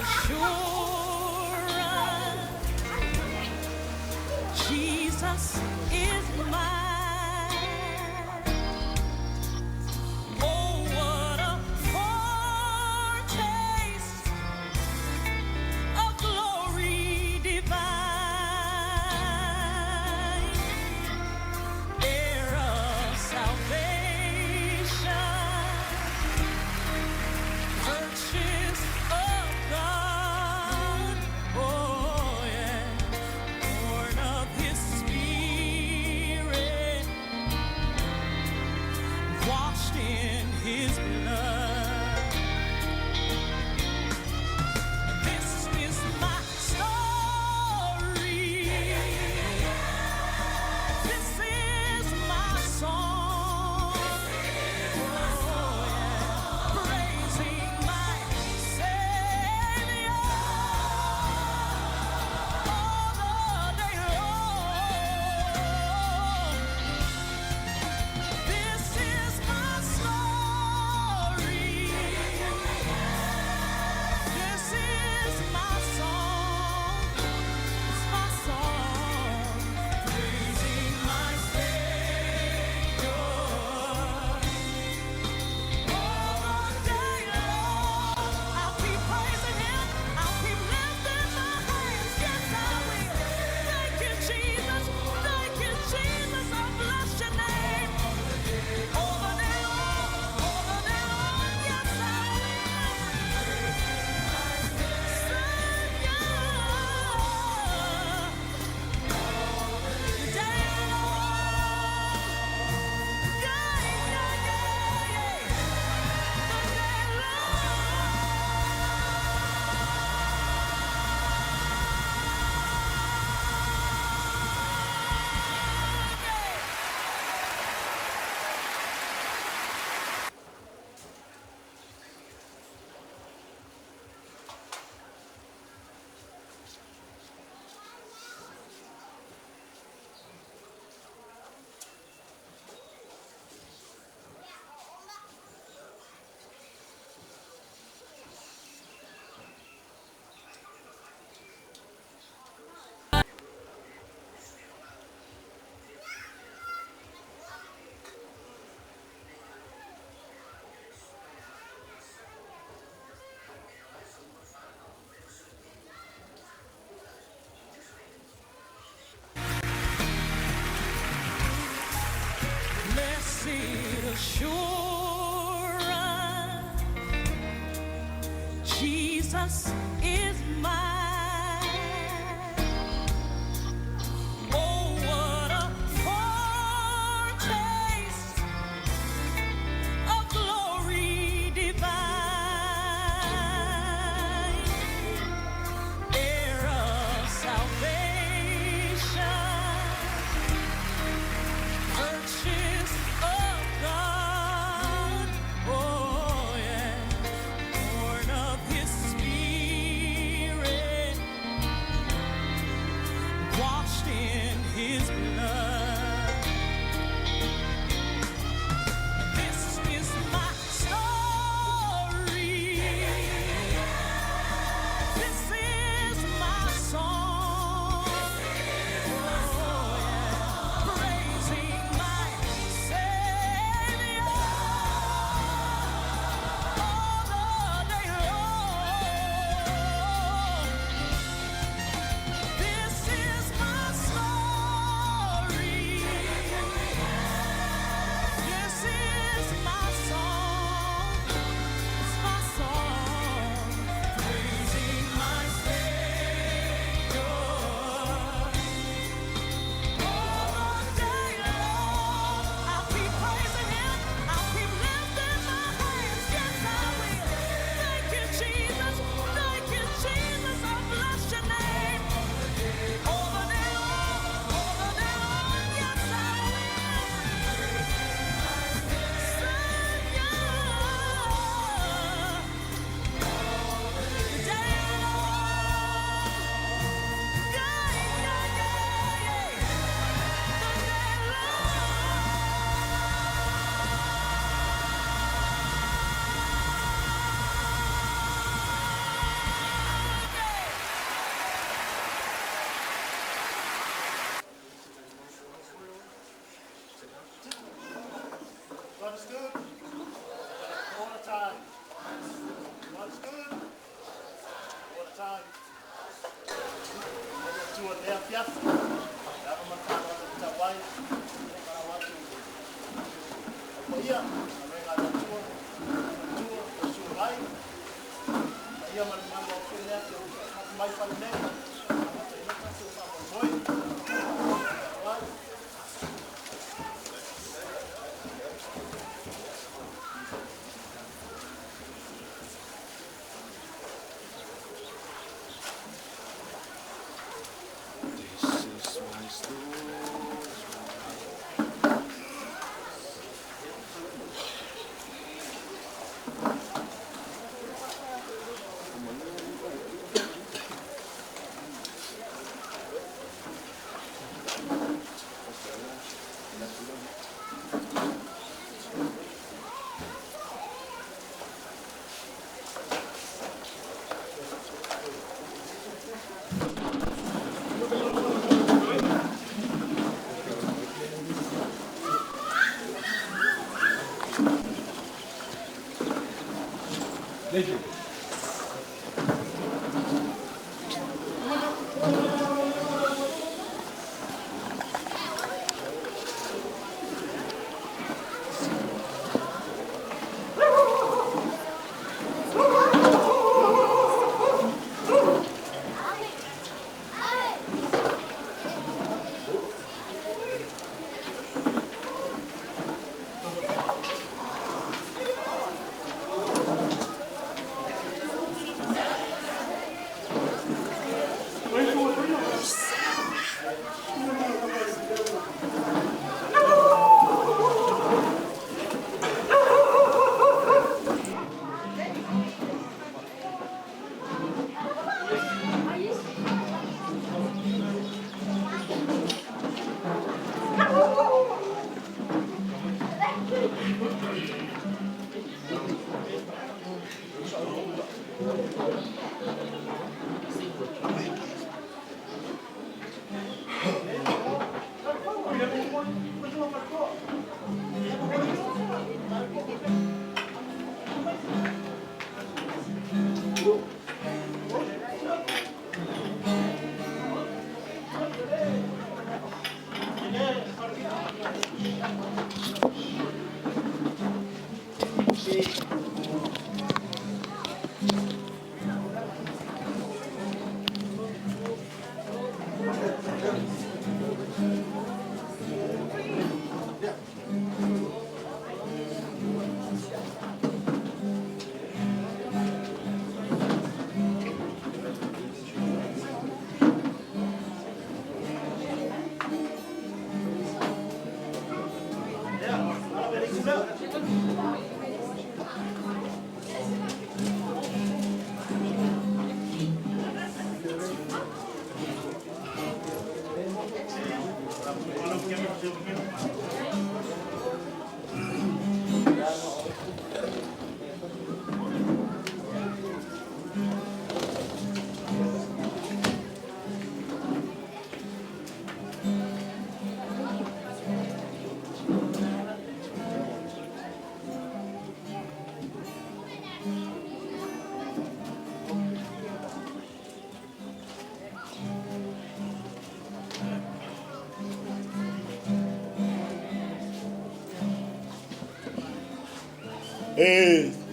assurance, Jesus is mine. Oh, what a foretaste of glory divine, heir of salvation, purchase of God, oh yeah, born of His Spirit, washed in His blood. This is my story. This is my song. Oh, yeah. Praising my Savior all the day long. This is my story. This is my song. It's my song. Praising my Savior all the day long. I'll keep praising Him. I'll keep lifting my hands. Yes, I will. Thank you, Jesus. Thank you, Jesus. I bless your name. All the day long. All the day long. Yes, I will. Savior. Day long. Yeah, yeah, yeah, yeah. Blessed assurance, Jesus is mine. Oh, what a foretaste of glory divine, heir of salvation, purchase of God, oh yeah, born of His Spirit,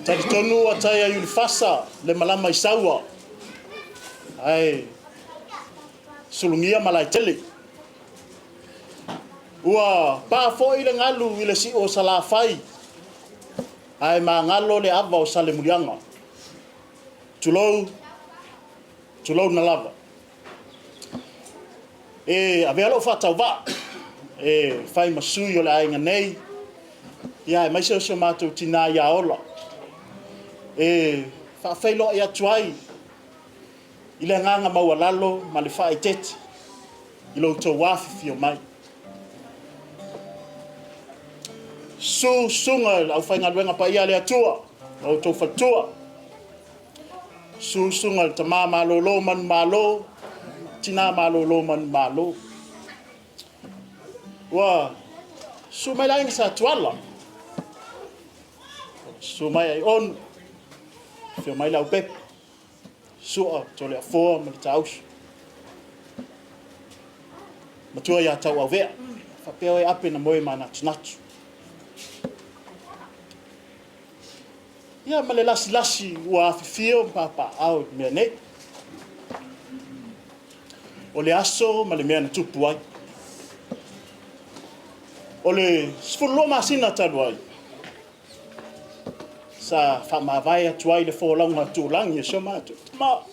Talitonu ataya yulifasa le malama isawa ai sulungia malaitele ua pa fo ile ngalu ile si o salafai ai mangalo le ava o sale mulianga tulou na lava avelo fata va fai masuyo le ainga nei ya mai se mato tina ya ola fa failo ya tuai ile nganga mawalalo malifa itete ilo to wafi fio mai sunga au fainga wenga pa ia le atua au to fatua sunga tamama lolo man malo tina malo man malo wa mai lain sa tuala mai on fio mai Leaupepe Tuuuofoua Tafao matua ia tau au vea. Whapeo e ape na moe mana tunatu. Ia male lasi ua fifio papa au mea nei. O le aso male mea na tupu ai. O le sfulua masina tanu ai. Sa whamawai atu ai le wholaunga tūlangi e soma atu. Ma.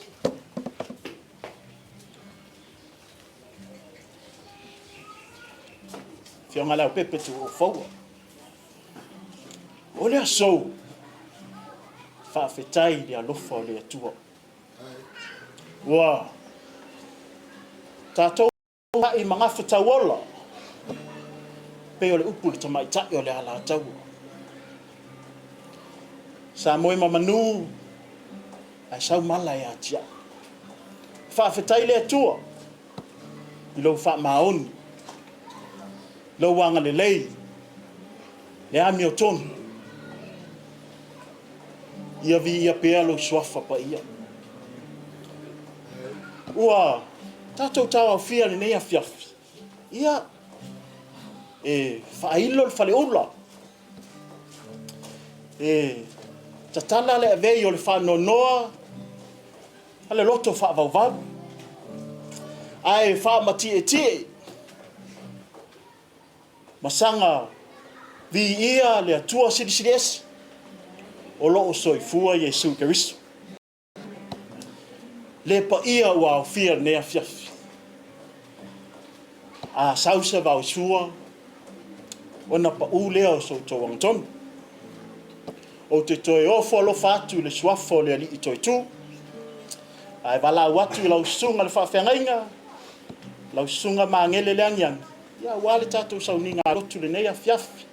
Whionga Leaupepe Tuuuofoua. O le aso. Whawhetai le alofa o le atua. Ua. Tātou hai mga whetauola. Pe o le upu le tamaitai o le ala ataua. Sa moe mamanu. Ai sau mala e atia. Whawhetai le atua. I lau wha maoni. Lau wanga le lei. Le ami o tonu. Ia vi ia pea lo swafa pa ia. Ua, tātou tau au fia le nei a fiafi. Ia, whailo le whale ula. Tatala le avei o le whanonoa. Ale loto whaavauvau. Ai whaamati e tie. Masanga vi ia le atua siri esi. O loo soifua Iesu Keriso. Le pa ia ua au fia nea fiafi. A sausa vau sua. Ona pa u lea o so tō wangtonu. O te toi ofo alo fatu le suafo le ali i toi tū. Ai wala watu i lau sunga le whawhiangainga. Lau sunga maangele le angiang. Ia wale tātou sauninga rotu le nea fiafi.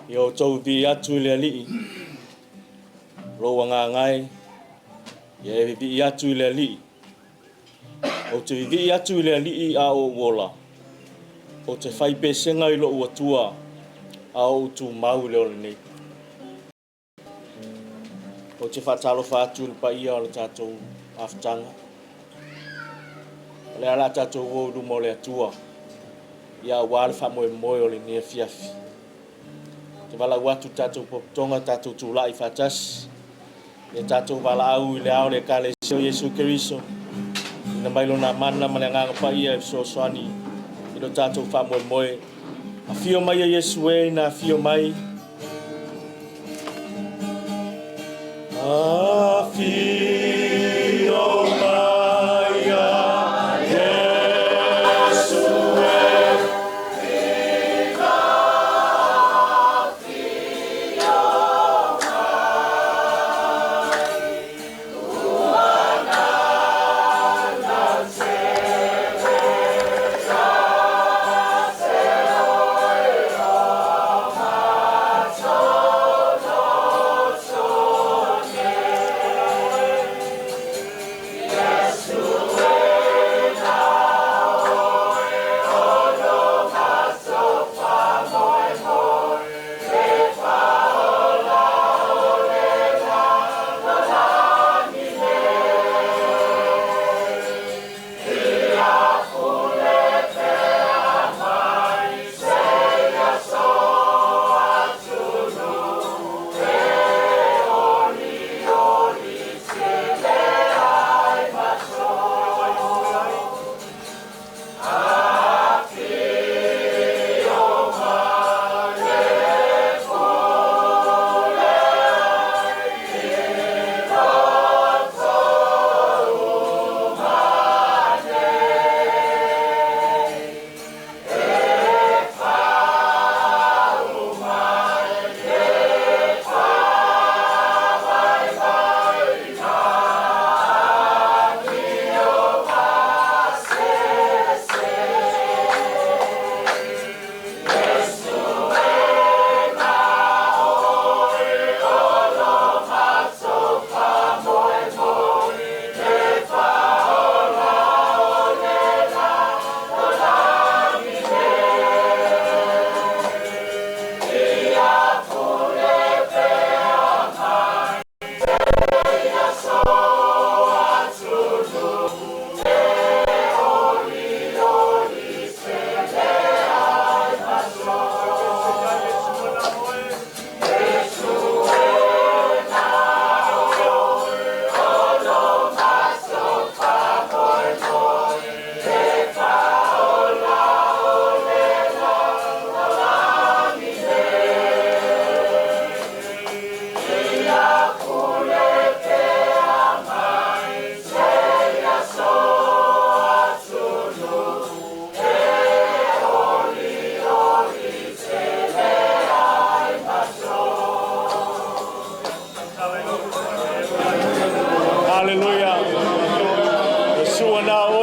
Yo tau vi atu le ali. Lo wanga ngai. Ye vi atu le ali. O te vi atu le ali a o wola. O te fai pesenga i lo uatua a o tu mau le nei. O te whatalo whātu le pa ia o le tātou aftanga. Le ala tātou wōru mo le atua. Ia wāle whamoe moe o le nea fiafi. Te wala watu tātou potonga tātou tūlai whatas. Le tātou wala au i le ao le ka le seo Iesu Keriso. Ina mailo na mana ma le nganga pa ia e so soani. Ino tātou whamoe moe. A fio mai a Iesu e na fio mai. A fio mai a Iesu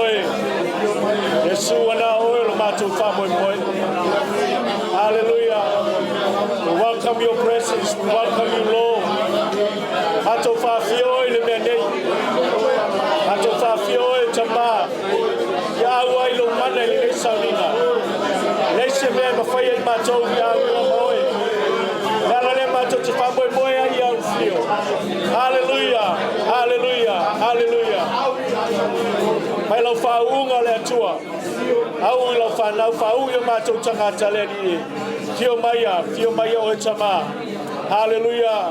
oe. Yesu ana oe lo mātou whamoe moe. Hallelujah. We welcome your presence. We welcome you, Lord. Mātou whawhio oe le mea nei. Mātou whawhio oe tamā. Ia ua ilo mana i le saunina. Leise mea mawhai ai mātou ia ua moe. Nala le mātou te whamoe moe ai au whio. Hallelujah. Hallelujah. Hallelujah. Mai lau whaunga le atua. Au i lau whanau whau i mātou tangata le ni. Fio mai o e tamā. Hallelujah.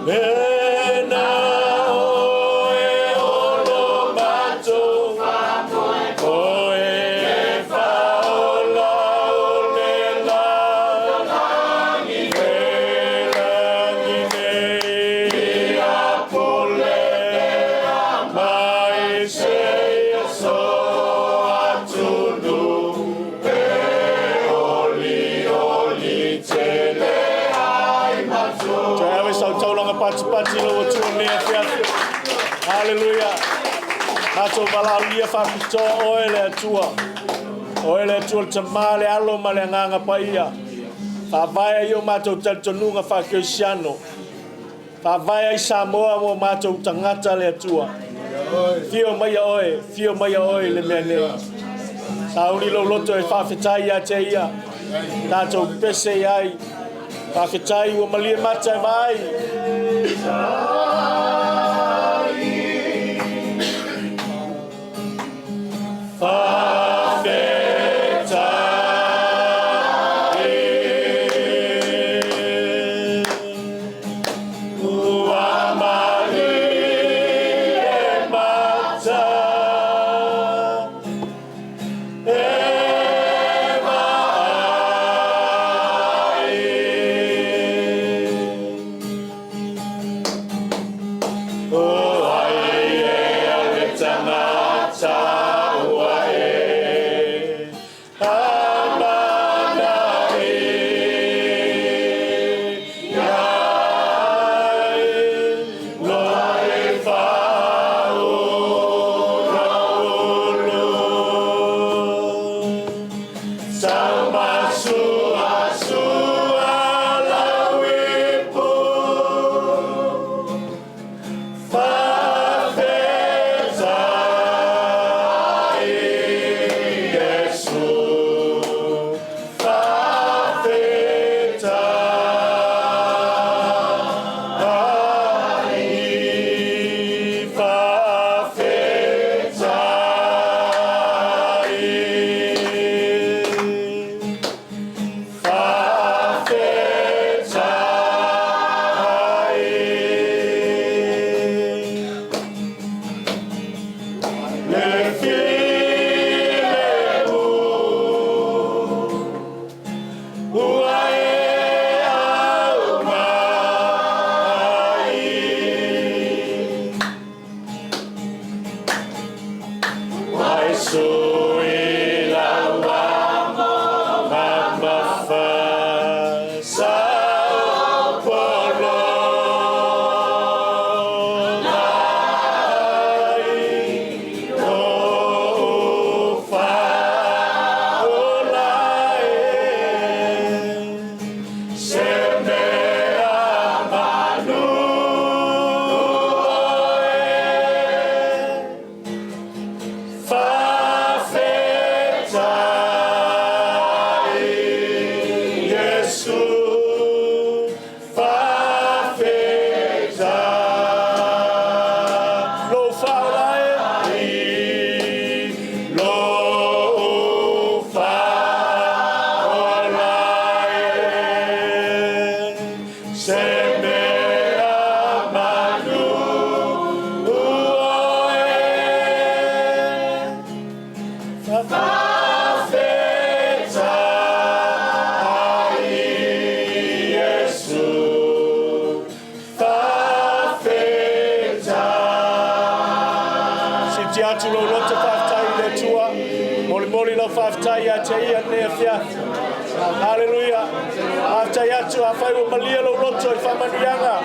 Ena oe olo mātou. Oe e whaola o le la. E langi nei a pole. Mai se so atunu. E oli tele ai mātou. Te awe sau taulanga pati lo tu mea fiafi. Hallelujah. Mātou malaulia whakitoa oe le atua. Oe le atua te male alo ma le nganga paia. Whawaya i o mātou taltonunga whakioisiano. Whawaya i Samoa mo mātou tangata le atua. Fio mai oe le mea nei. Sauri lo loto e whawhetai a te ia. Tātou pese ai. Whawhetai ua malia mata e vai. Hallelujah. After yatu afai o malia lo loto I whamanianga.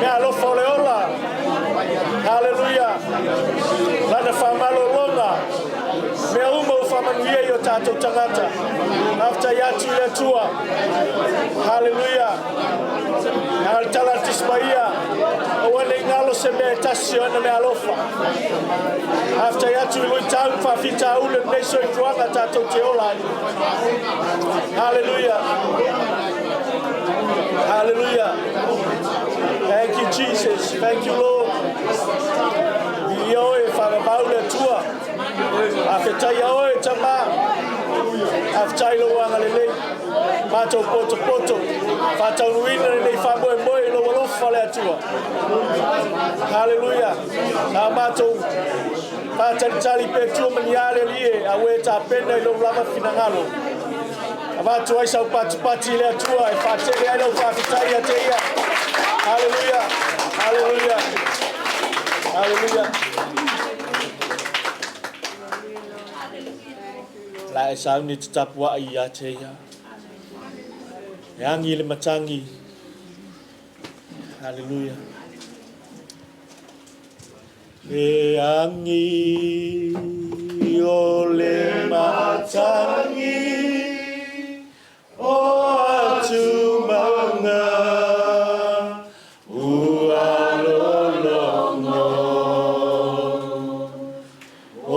Mea lo foleola. Hallelujah. Lana whamalo lona. Mea uma o whamanuia I o tātou tangata. After yatu le tua. Hallelujah. Nā tala tismaia. O wane ngalo se mea tasi o mea alofa. After yatu I lui tau whawhita ule meiso I tuanga tātou te olai. Hallelujah. Hallelujah. Thank you, Jesus. Thank you, Lord. Ioe whamabaule tua. Awhetai oe tama. Awhetai lo wanga lelei. Mātou poto poto. Whātau nuina lelei whamoe moe lo walofa le atua. Hallelujah. Nā mātou whātalitali pe tua maniare lie. Awe tā pena I lo lama finangalo. Avatu ai sau pati le atua. E whātere ai lo whawhetai a te ia. Hallelujah. Hallelujah. Hallelujah. La e sau ni te tapua I a te ia. E angi le matangi. Hallelujah. E angi o le matangi o atu manga ua lolongo o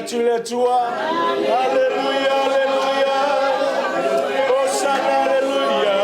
tu le tua. Alléluia, alléluia. Hosanna, alléluia.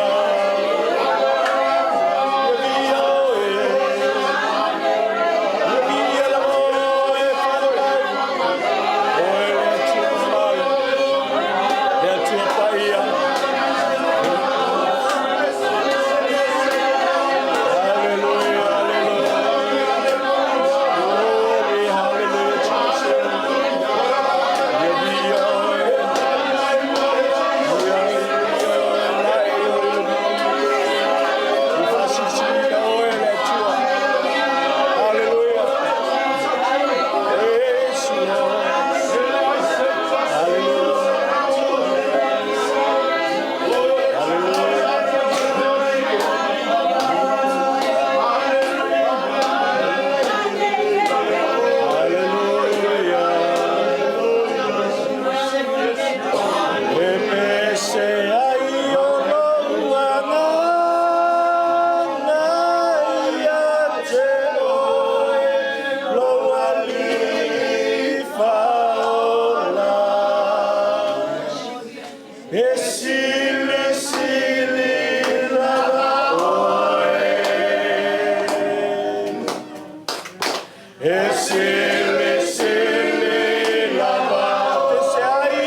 E sele sele lava pese ai.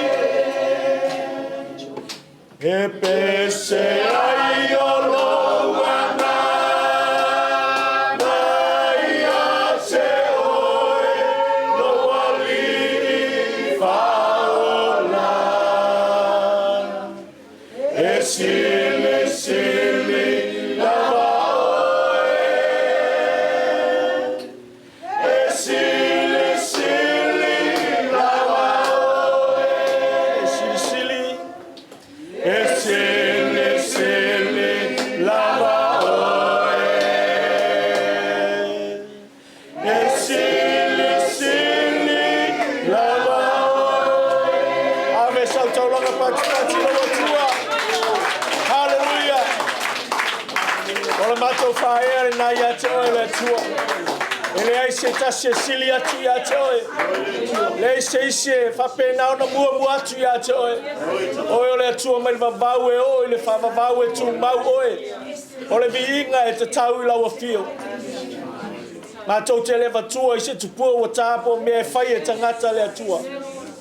E pese ai o loana. Maia se oe no wali faola. E sele sele lava. Faapaiaina na ia te oe le tua. Ele ai se tase sili atu ia te oe. Le se ise whapena ona mua atu ia te oe. Oe o le atua mai le vavau e oe, le whavavau e tu mau oe. O le viinga e te tau i laua fio. Mātou te lewa tua i se tupua o tāpo mea e whai e tangata le atua.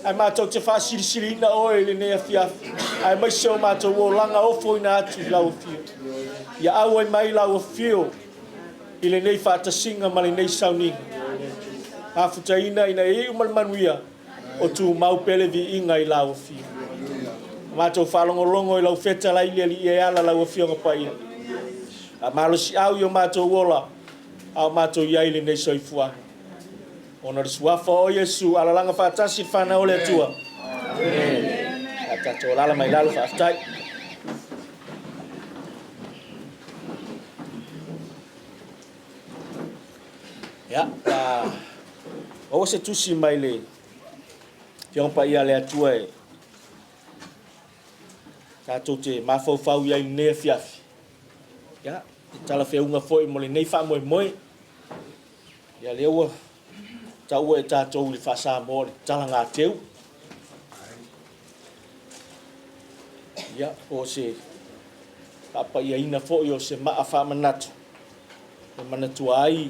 Ai mātou te whaasiri ina oe le nea fiafi. Ai maise o mātou o langa ofo ina atu i laua fio. Ia au ai mai laua fio i le nei whaatasinga ma le nei sauninga. Hawhutaina ina e iu manuia o tu mau pele vi inga i laua fio. Mātou whalongolongo i lau feta lai li e ala laua fio ngapaia. A malo si au i o mātou wola au mātou iai le nei soifua. Ona le suafa o Yesu ala langa whaatasi whana o le atua. A tato lala mai lalo whaafitai. Ya, o se tusi mai le fiongpa ia le atua e tatou te mafaufau iai nea fiafi. Ya, tala feunga foi mo le nei wha moe moe. Ia le ua tau e tatou le whasa mo le tala ngā teu. Ya, o se Faapaiaina foi o se maa wha manatu. E manatua ai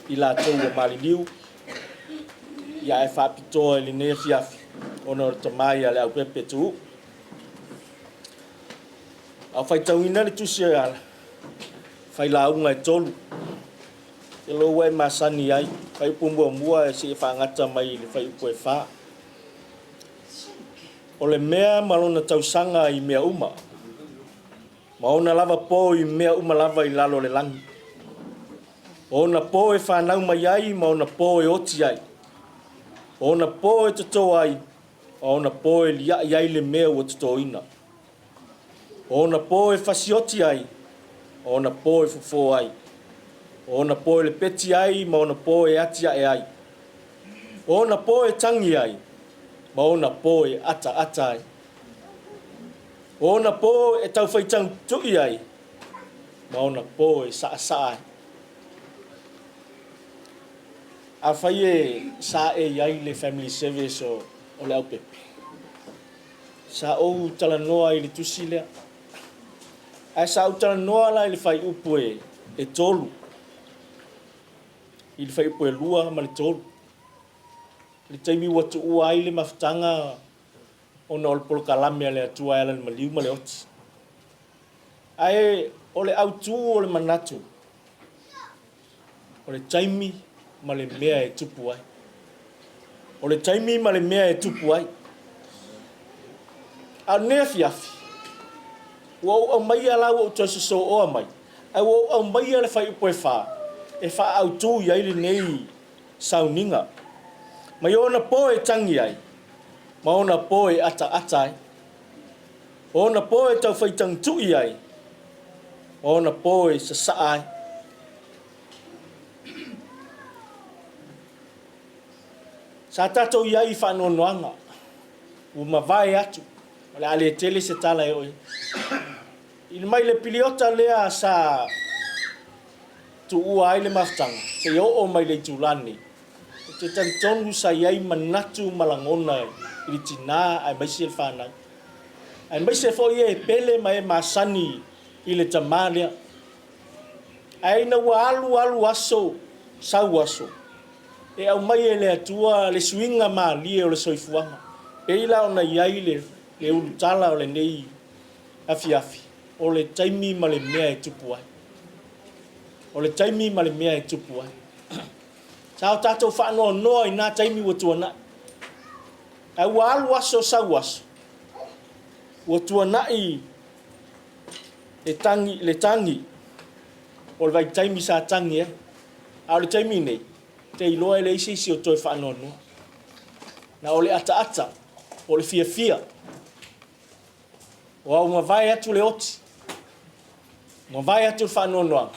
i la tau o maliliu. Ia e whaapitoa le nea fiafi. Ona o tamai a Leaupepe Tuuuofoua. Au whaitauina le tusi e ala. Whai launga e tolu. E loa e masani ai. Whai upumua mua e se e whaangata mai le whai upo e wha. O le mea malona tausanga i mea uma. Maona lava po i mea uma lava i lalo le langi. Ona po e whanau mai ai, maona po e oti ai. Ona po e tato ai. Ona po e lia ai le mea ua tato ina. Ona po e fasioti ai. Ona po e fufo ai. Ona po e le peti ai, ma ona po e atia e ai. Ona po e tangi ai. Ma ona po e ata ai. Ona po e tau whaitang tui ai. Ma ona po e saa ai. A whai e sa e iai le family service o Leaupepe. Sa ou tala noa i le tusi lea. Ai sa ou tala noa la i le whai upu e tolu. I le whai upu e lua ma le tolu. Le taimi watu ua ai le mafutanga ona o le polo kalame le atua ala le maliu ma le oti. Ai o le autu o le manatu. O le taimi ma le mea e tupu ai. O le taimi ma le mea e tupu ai. A nea fiafi. Ua au mai ala ua utosu so oa mai. Ai ua au mai ala whai upo e wha. E wha au tū i aile nei sauninga. Mai ona po e tangi ai. Ma ona po e ata ai. Ona po e tau whaitang tui ai. Ma ona po e sasa ai. Sa tatou iai whanonoanga. Ua mawai atu. Le ale tele se tala e oi. I mai le piliota lea sa tu ua ai le maftanga. Te o mai le tulani. Te tantonu sa iai manatu malangona i le tina ai mai se whanau. Ai mai se fo e pele mai masani i le tamalea. Ai na ua alu aso, sau aso. e au mai e le atua le suinga mali o le soifuanga e la ona iai le ulutala o le nei afi o le taimi ma le mea e tupu ai o le taimi ma le mea e tupu ai sao tatou whaanoa noa i nā taimi ua tuana ai ua alu aso sau aso ua tuana i le tangi o le vai taimi sa tangi e a o le taimi nei te iloa le isi o toi whaanoa noa na o le ata o le fia o au mawai atu le oti mawai atu le whaanoa noa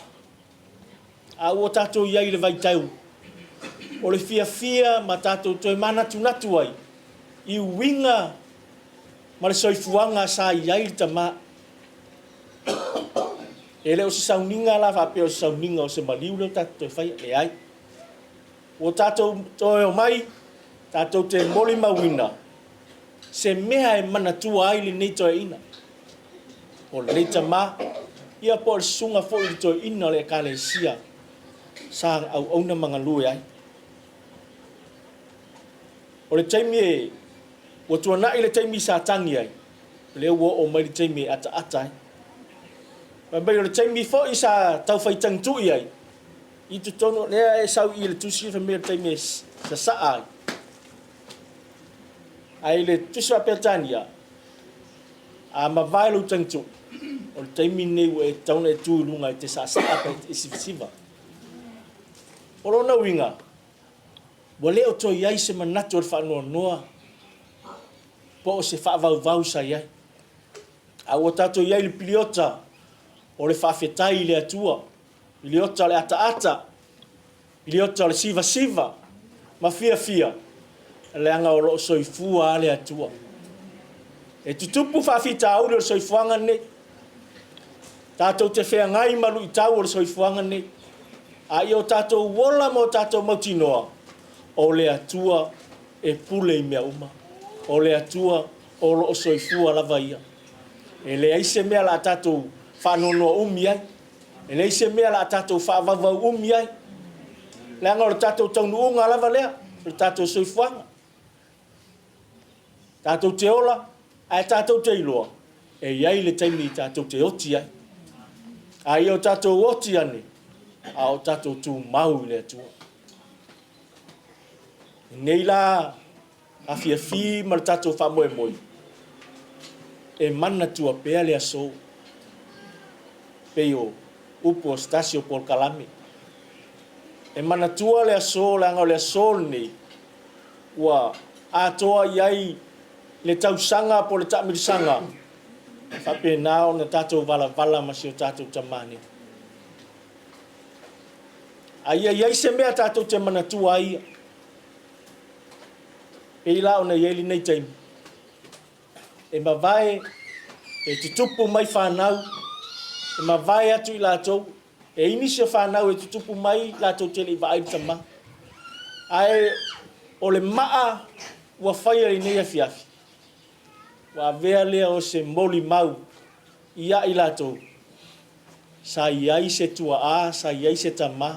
a ua tatou iai le vai tau o le fia ma tatou toi mana tunatu ai i winga ma le soifuanga sa iai le tama ele o se sauninga la faapea o se sauninga o se maliu le tatou fai le ai o tatou toi o mai tatou te moli mawina se mea e mana tua ai le nei toi ina o le nei tama ia po le sunga fo i toi ina le kalesia sa au ona mangalue ai o le taimi e o tuana i le taimi sa tangi ai le o mai le taimi ata ai ma bai o le taimi fo i sa tau fai tangtu ai i tu tono le e sau i le tusi fa me taimi sa ai le tusi a peltania a ma vai lo tangtu o le taimi nei o e tauna e tu lunga te sa pe isivisiva o lona winga wa leo to iai se manato le whaanoa noa po o se whaavau sa iai a o tato iai le piliota o le whaafetai le atua piliota le ata piliota le siva ma fia le anga o loo soifua le atua e tutupu whaafita au le soifuanga ne tato te whea ngai malu i tau o le soifuanga ne a i o tato wola mo tato mautinoa o le atua e pule i mea uma o le atua o loo soifua lava ia e le aise mea la tatou whanonoa umi ai e le aise mea la tatou whaavavau umi ai le anga o le tatou taunuunga lava lea le tatou soifuanga tatou te ola ai tatou te iloa e iai le taimi i tatou te oti ai a i o tatou oti ane a o tatou tu mau i le atua nei la a fia ma le tatou whamoe e mana tua pea le aso peo upo stasio por kalame e mana tua le aso langa le aso nei ua atoa iai le tausanga po le tamirisanga fape nao na tatou vala ma si o tatou tamane ai ai se mea tatou te mana tua ai e ila ona ieli nei taimi e mawai e tutupu mai whanau e mawai atu i lātou e inisi o whanau e tutupu mai lātou tele i vaai tama ai o le maa ua whaia i nei afiafi wa vea lea o se moli mau ia i lātou sa iai se tua a sa iai se tama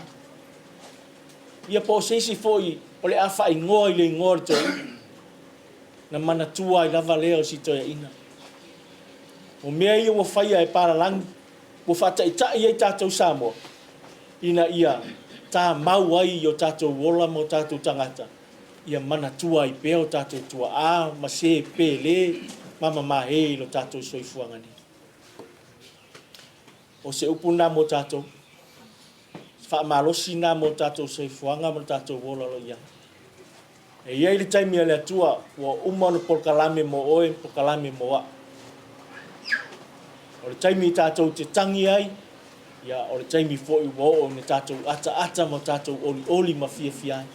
ia po se isi foi o le awha i ngoa i le ngoa le toi na mana tua i lava lea o si toi ina o mea ia ua whaia e paralangi ua whata i tai ei tātou Samoa ina ia tā mau ai o tātou wola mo tātou tangata ia mana tua i pea o tātou tua a ma se pele mama mahe lo tātou soifuanga ni o se upuna mo tātou whaamalosi nā mo tātou soifuanga mo tātou wola lo ia e iei le taimi ale atua ua umano polkalame mo oe polkalame mo a o le taimi tātou te tangi ai ia o le taimi fo'i ua o ne tātou ata mo tātou oli ma fia ai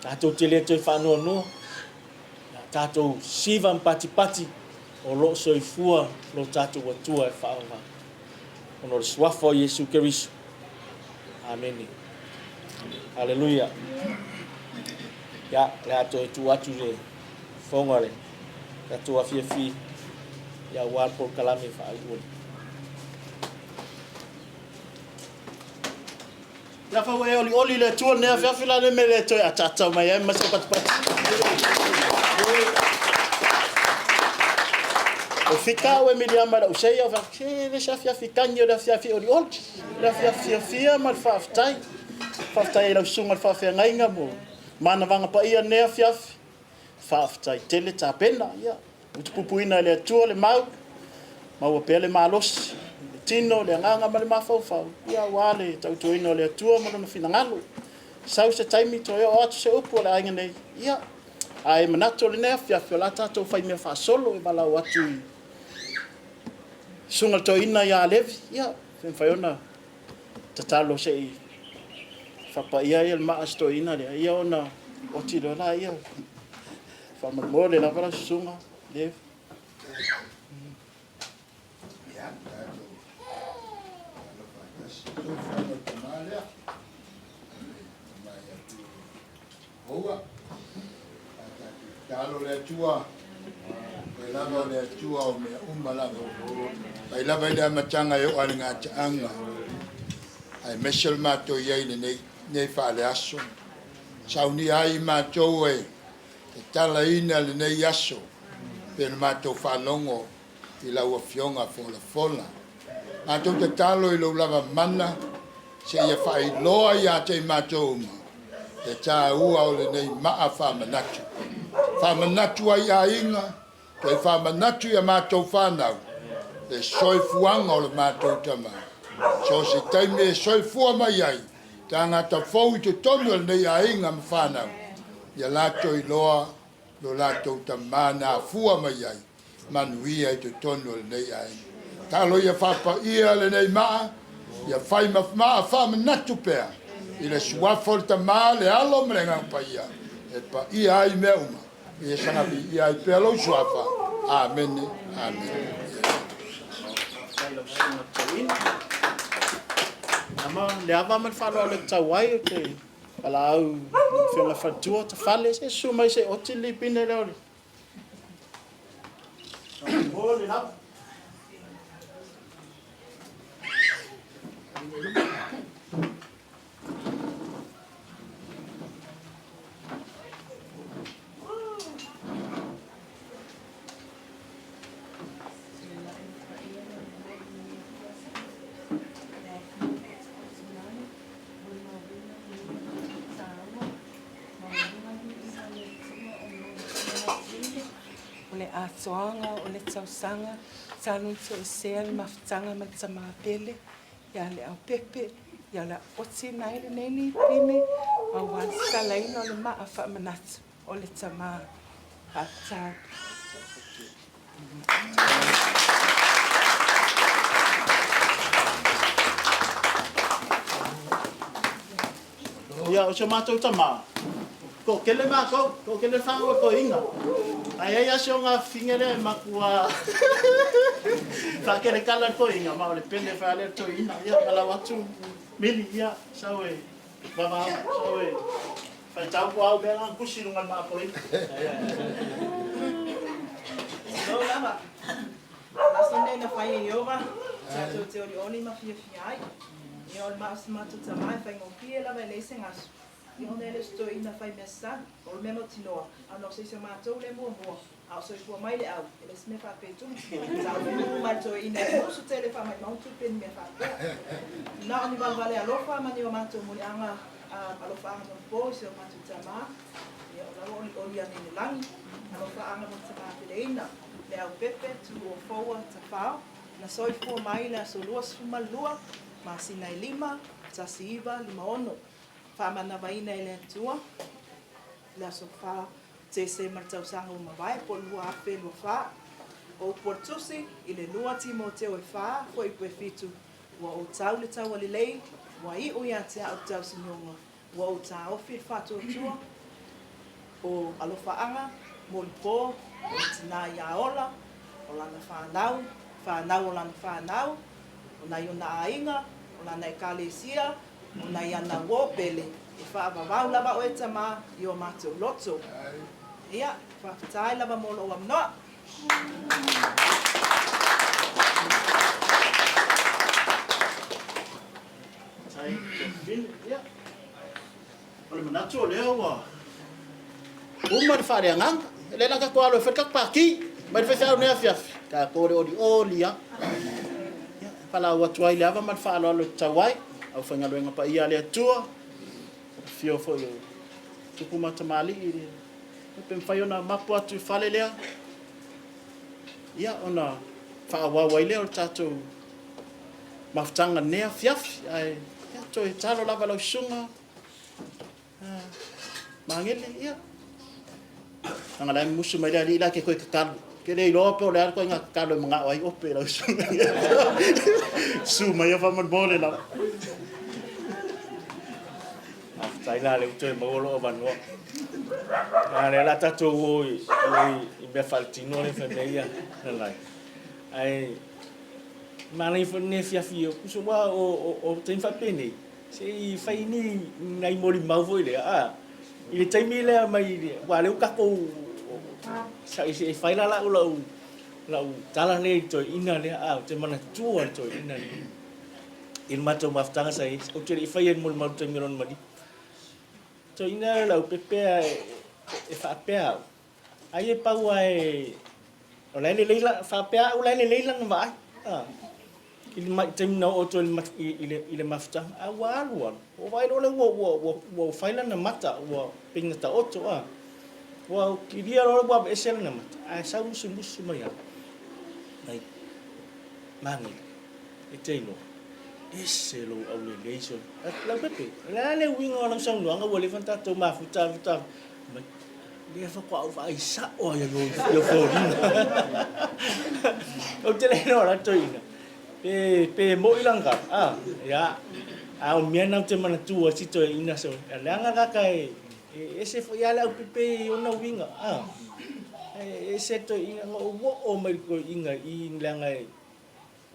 tātou te lea toi whanoa noa tātou siva mpati o lo soifua lo tātou atua e whaanga ono le suafa o Yesu Keriso amen haleluia ya le ato e tu atu le fonga le tātou a fia ya wal por kalame whaagua Ya fa we oli le tua ne fa fila le me le toi atata mai e ma so pat. O fika we me dia mala o sei o fa le chafia fikanyo da fia fi oli ol. Da fia mal fa aftai. Fa aftai la sunga fa fia ngainga mo. Mana vanga pa ia ne fia fa aftai tele ta pena ia. Utupupuina le tua le mau. Mau pele malos. Tino le nganga ma le mafau ia wale tau toino le tua ma no finangalo sau se taimi to yo atu se upu le ainga nei ia ai manato le nef ya fiolata to fai me fa solo e bala watu sunga to ina ya levi ia fai ona tatalo se fa pa ia il ma sto ina le ia ona oti lo la ia fa ma mole la bala sunga levi Talo le tua, lava le tua o me umalava. Ai lava le matanga yo alinga anga. Ai meshel mato ye ne fa le aso. Sauni ai mato e tala ina le ne yaso. Pe mato fa longo i la ua fionga fola. Mato te talo i lo lava mana se ia fa i loa ia te mato uma. Te tā ua o le nei maa whamanatu. Whamanatu ai a inga, toi whamanatu ia mātou whanau. Le soifuanga o le mātou tama. So se taime e soifua mai ai, tā ngata fau i te tonu o le nei a inga ma whanau. Ia lātou i loa, lo lātou tama nā fua mai ai, manuia i te tonu o le nei a inga. Tālo ia whapa ia le nei maa, ia whai maa whamanatu pēr. I le suafo le tamā le alo mrenga pa ia. E pa ia ai mea uma. I e sangapi ia ai pēlo suafa. Amen. Amen. Ama le ava man whalo le tawai o te ala au whionga whatua ta whale se sumai se oti li pine leo li. Hōle lau. Soanga o le tausanga salun so se mafutanga ma tsama pele ya Leaupepe ya la oti nai le neni pine a wan salaina le ma afa manat o le tsama ata Ia o se mātou tama. Ko kele ma ko kele whanua ko inga. Ai ai so nga fingere makua. Fa kele kala ko inga ma le pene fa le to ina ia kala watu mili ia sawe. Baba sawe. Fa tau ko au bela kusi lunga ma ko inga. No lama. Asinde na fa yoga. Sa to te oni ma fia ai. Ia o mas matu tamai fa ngopie la vele sengas. I hone ele sto ina fai mesa, o meno tinoa, a no se matou le mua, a so i mai le au, ele se me fa petu, sa o matou ina, o su tele fa mai mautu pen me fa. Na oni vale alofa, mani o matou muli anga, alofa anga mo po, se o matou tama, ia o lawa oli ane langi, alofa anga mo tama pele ina, Leaupepe Tuuuofoua Tafao, na so i mai le so lua suma lua, ma sina i 5, tasi iwa 5. Whamana waina e le tua, le aso wha te se martau sanga o mawai, po lua ape lua wha, o portusi i le lua timo te o e wha, po i pue fitu, wa o tau le tau alilei, wa i o ia te au tau sinonga, wa o tau ofi whatua tua, o alofaanga, mo li po, o tina ia ola, o lana whanau o lana whanau, o nai o na ainga, o lana e kalesia, o nai ana wopele, e whaavavau lava o e tama i o mātou loto. Ia, whaafitai lava molo o amnoa. ai fin ya ole manatu le wa uma de fare ngang le la ka ko alo fet ka paki ma fe sa ne afia ka ko le oli ya pala wa tuai le ava ma fa alo tawai au fanga lo ngapa ia le tua fio fo yo tuku matamali ile pe fayona mapo atu fale le ya ona fa wa wa ile o tato maftanga ne fiaf ai ya to talo lava lo sunga mangele ya ngala musu mai ali la ke ko ka ke le lo pe o le ko nga ka lo nga ai ope lo sunga su mai fa man bole la sai la le toi mo lo van no ale la tato oi be faltino le femeia lai ai mani fo ne fia fio so wa o tem fa pene se fai ni nai mori mau foi le ile taimi le mai wa le ka ko sa se fai la la tala le to ina le te mana tua to ina il mato maftanga sai o te fai en mol mau te miron mali to ina Leaupepe e fa pea ai e pau ai o le leila fa pea o le leila va il mai tem no o to ile mafta a wa o vai lo le wo faila na mata wo pinga ta oto wa kiria lo wa esel na mata a sa musu mai ai mangi e teino ese lo au le leison Leaupepe la le winga na sang luanga wo le fanta to mafuta mai dia fa ko vai sa o ya yo fo o te le no la toina pe mo ilanga ya au miana te mana tu si to ina so langa ka kai ese fo ya Leaupepe ona winga ese to inga o mai ko inga in langa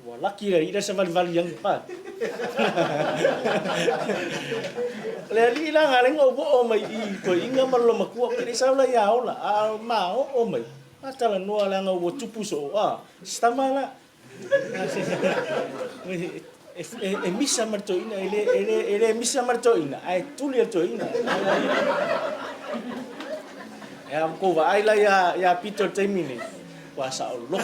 wa laki la ida sa val yang pa le li la ngale ngo o mai ko inga malo makua ke sa la ya ola ma o mai ata la no la ngo tupu so stamala e misa marto ina ele misa marto ina ai tuli to ina ya ko va ai la ya pito temini kuasa Allah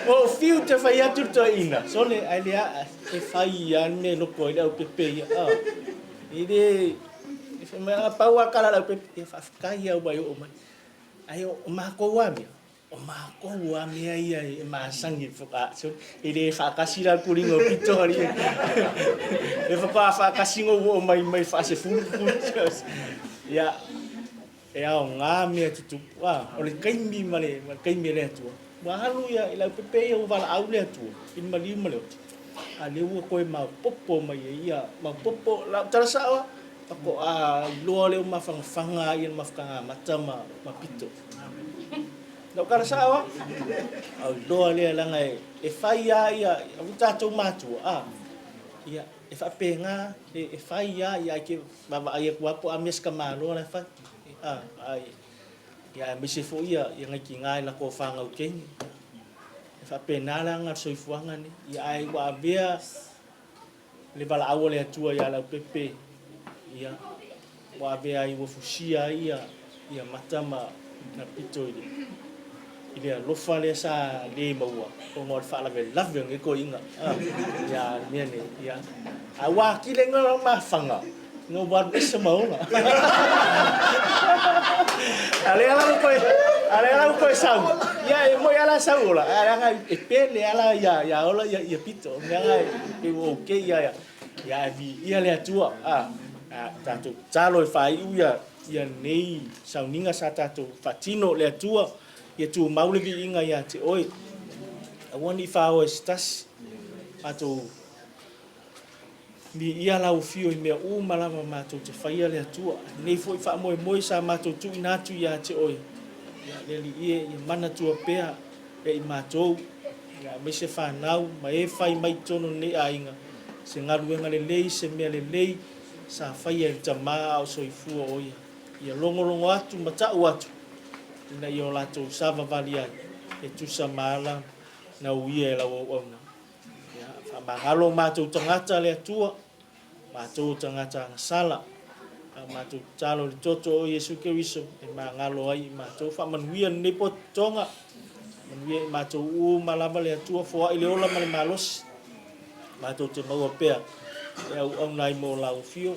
o fiu te fai atu to ina so le ai le e fai ane no ko Leaupepe ide e me pa wa kala Leaupepe e fa kai au bai o mai ai o ma ko wa mi ai e ma sangi foka so ide fa kasira kuringo pito ari e fa kasingo o mai fa se fu ya e au ngā mea tutu o le kaimi male kaimi le atua wa halu ya Leaupepe o wala au le atua in mali male a le ua koe ma popo mai ia ma popo la tarasa wa ko loa le ma fanga ia ma fanga mata ma pito la tarasa wa au loa le langa e fai ia u tatou matu ia e fa penga e fai ia ke baba ia kuapo ames kamalo la fa ai ya misi fo ia ngai ki ngai la ko fanga o ken fa penala nga soifuanga ni ia ai wa bia le bala au le atua ya Leaupepe ia wa bia ai wo fusia ia matama na pito ile lofa le sa le maua ko ngor fa la ve love nge ko inga ya mene ya awa ki le ngor ma fanga no buat semau lah. Ale ko sau. Ya mo ya la sau lah. Ala pele ala ya ola ya pito. Ya oke ya vi ia le tua. Tatu calo fai ya nei sau ninga sa tatu fatino le tua. Ya tu mau le inga ya te oi. Awani fa o estas atu ni ia lau fio i mea malama mātou te whaia lea tua. Nei foi wha moe sa mātou tu inatu ia te oi. Ia leli ia mana tua pēa e i mātou. Ia mese whanau, ma e whai mai tono ne a inga. Se ngaruenga le lei, se mea le lei, sa whaia i ta maa au soifua oia. Ia longolongo atu, matau atu. Ina i o lātou sava vali ai. E tusa maala, na uia e lau au na. Ia, whamangalo mātou tangata le atua, mātou tangata ngasala, mātou talo le toto o Yesu Keriso, e mangalo ai mātou whamanuia nepo tonga, manuia i mātou malama le atua fua i le ola ma le malosi, mātou te maua pea, e au nai mo lau fio,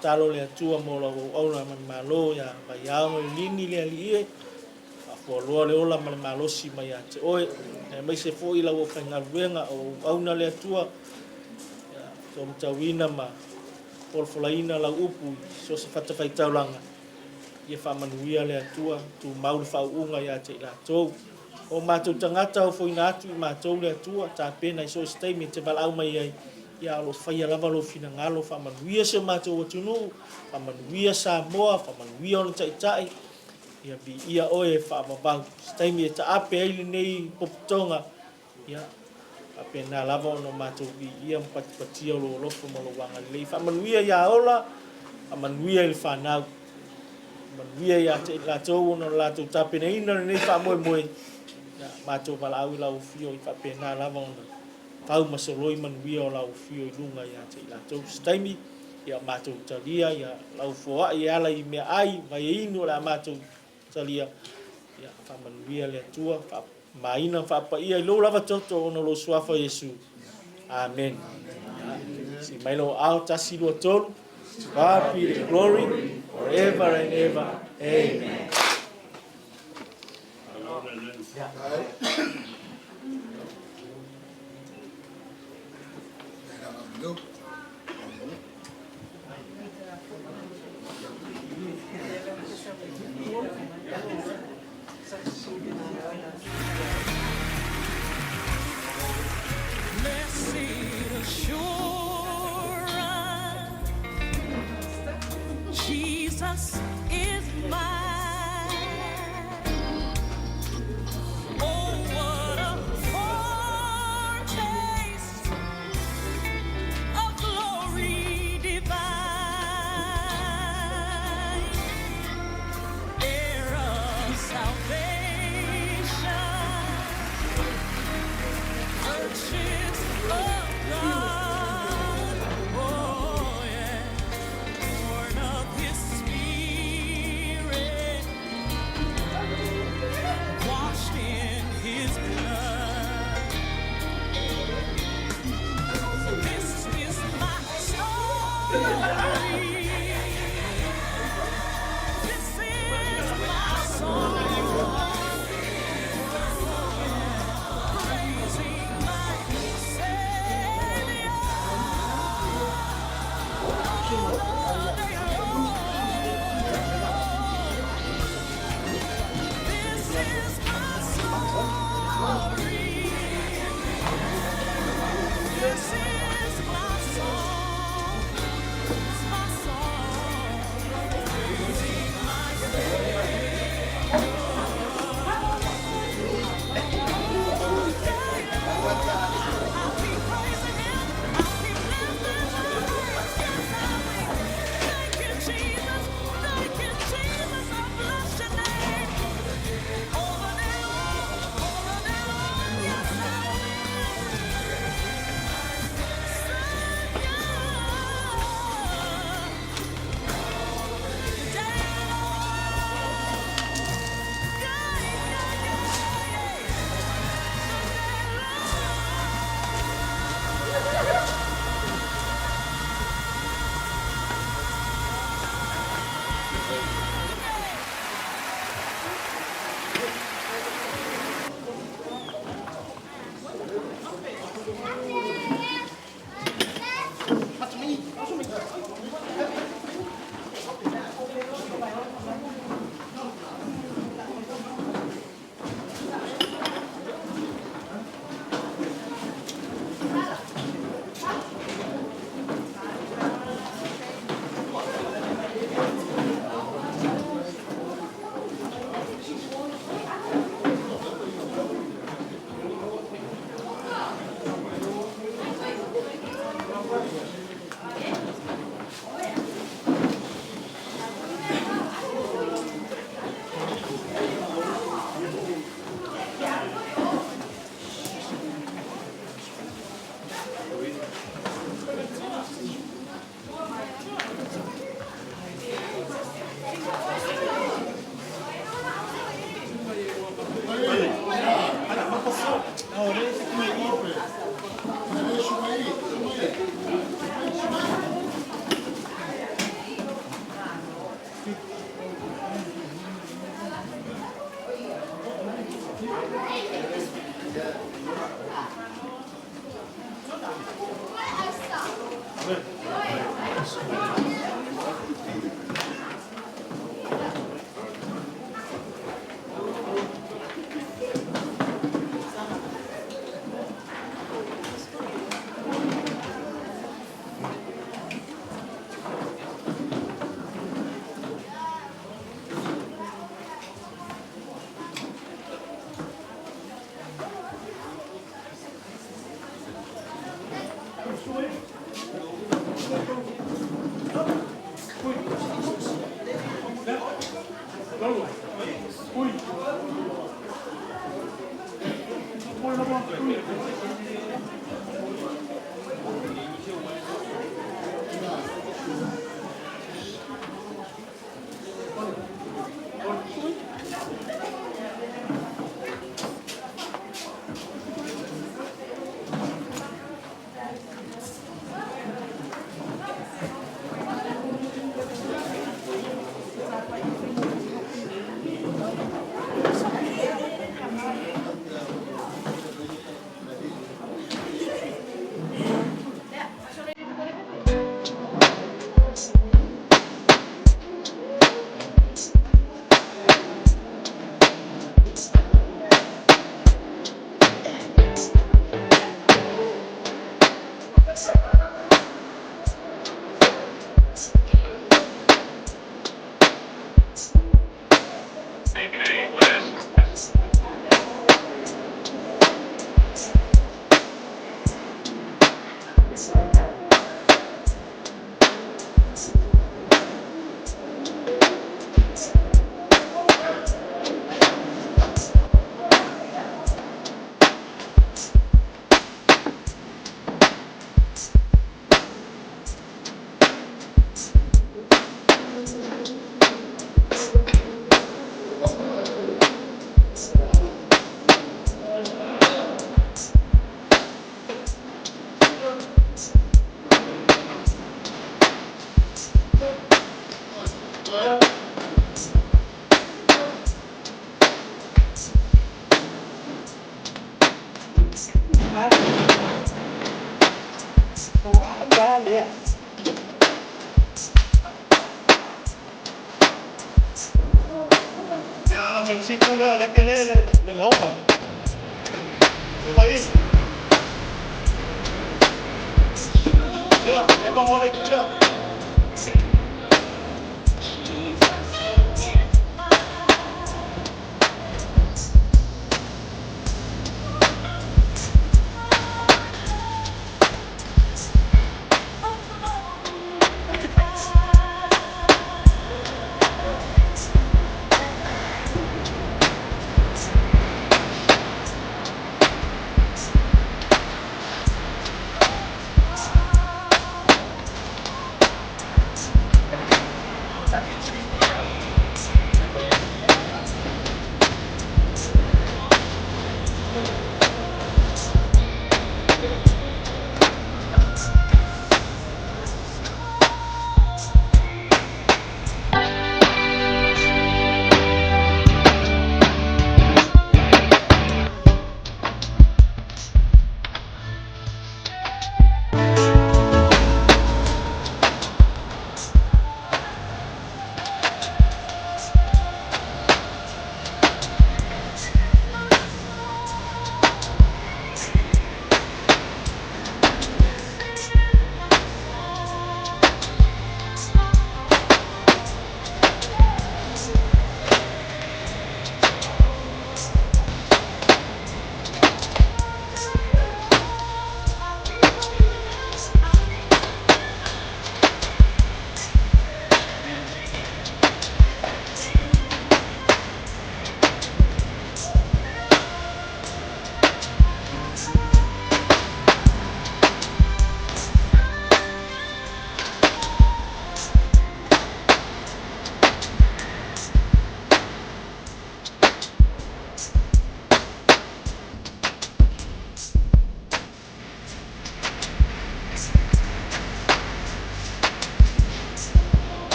talo le atua mo lau au na malo ya vai au le lini le ali e, fua loa le ola ma le malosi mai a te oe, e mai se fo i lau o whaingaruenga o au na le atua, so mtawina ma polfolaina lau upu, so se whatawhai taulanga, ia whamanuia le atua, tu mauri whauunga ia te ila tau, o mātou tangata o fwina atu i mātou le atua, tā pēna i so steimi te wala au mai ai, ia alo whaia lava lo fina ngalo, whamanuia se mātou atunu, whamanuia Samoa, whamanuia o le taitai, ia bi ia oe whamabau, steimi e ta ape eili nei poputonga, ia, ape nā lava o no mātou bi ia mpatipati o lo lofo mo lo wanga lei, whamanuia ia ola, whamanuia i le whanau, whamanuia ia te lātou o no lātou tāpena ina nei whamoe moe, mātou wala au lau fio i whapena lava ona. Tau masoloi manuia o lau fio i lunga ia te lātou staimi, ia mātou talia, ia lau foa i ala i mea ai, mai inu la mātou talia, ia whamanuia le atua, maina whapaia i lo lava toto o no lo suafa Yesu. Amen. Si mailo au tasi lua tolu, God be the glory, forever and ever. Amen. Blessed assurance, Jesus is mine. Oh, what a foretaste of glory divine, heir of salvation, purchased of God. Oh, yeah, born of His Spirit.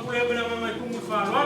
pule bela mai kungu whāroa.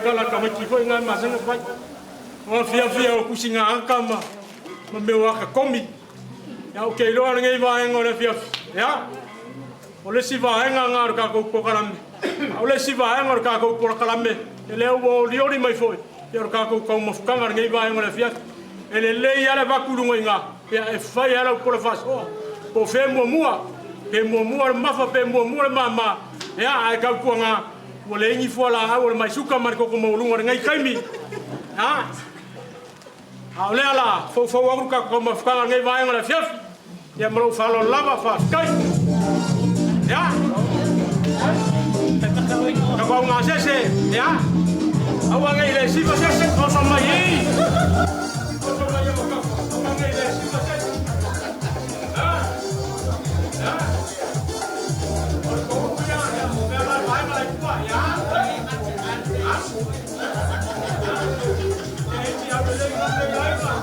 Kala kama kifo inga masanga pai. Wa fia o kusinga akama. Ma me wa ka komi. Ya o ke lo ngai va ngora fia. Ya. O le si va nga ngar ka ko pokalame. O le si va ngar ka ko pokalame. Ele o liori mai foi. Ya ka ko mo fukanga ngai va ngora fia. Ele le ya la va kulunga nga. Ya e fa ya la por fas. O po fe mo mua. Pe mo mua mafa pe mo mua mama. Ya ai ka ko nga Ua le ingi fua la au le mai suka mani koko maulunga ngai kaimi. Ha? Au lea la, fau auru ka kau mawhukanga ngai vaenga na fiafi. Ia marau whalo lava whawhikai. Ya? Ka kau ngā sese, ya? Au ngai le siva sese, kau sa mai hei. Kau sa mai hei wakako, au ngai le siva sese. Ya? Ya? Oi kau kuya, ya? Mea lai vaenga lai kua, ya? Ya? Ya hei au le ngai vaenga.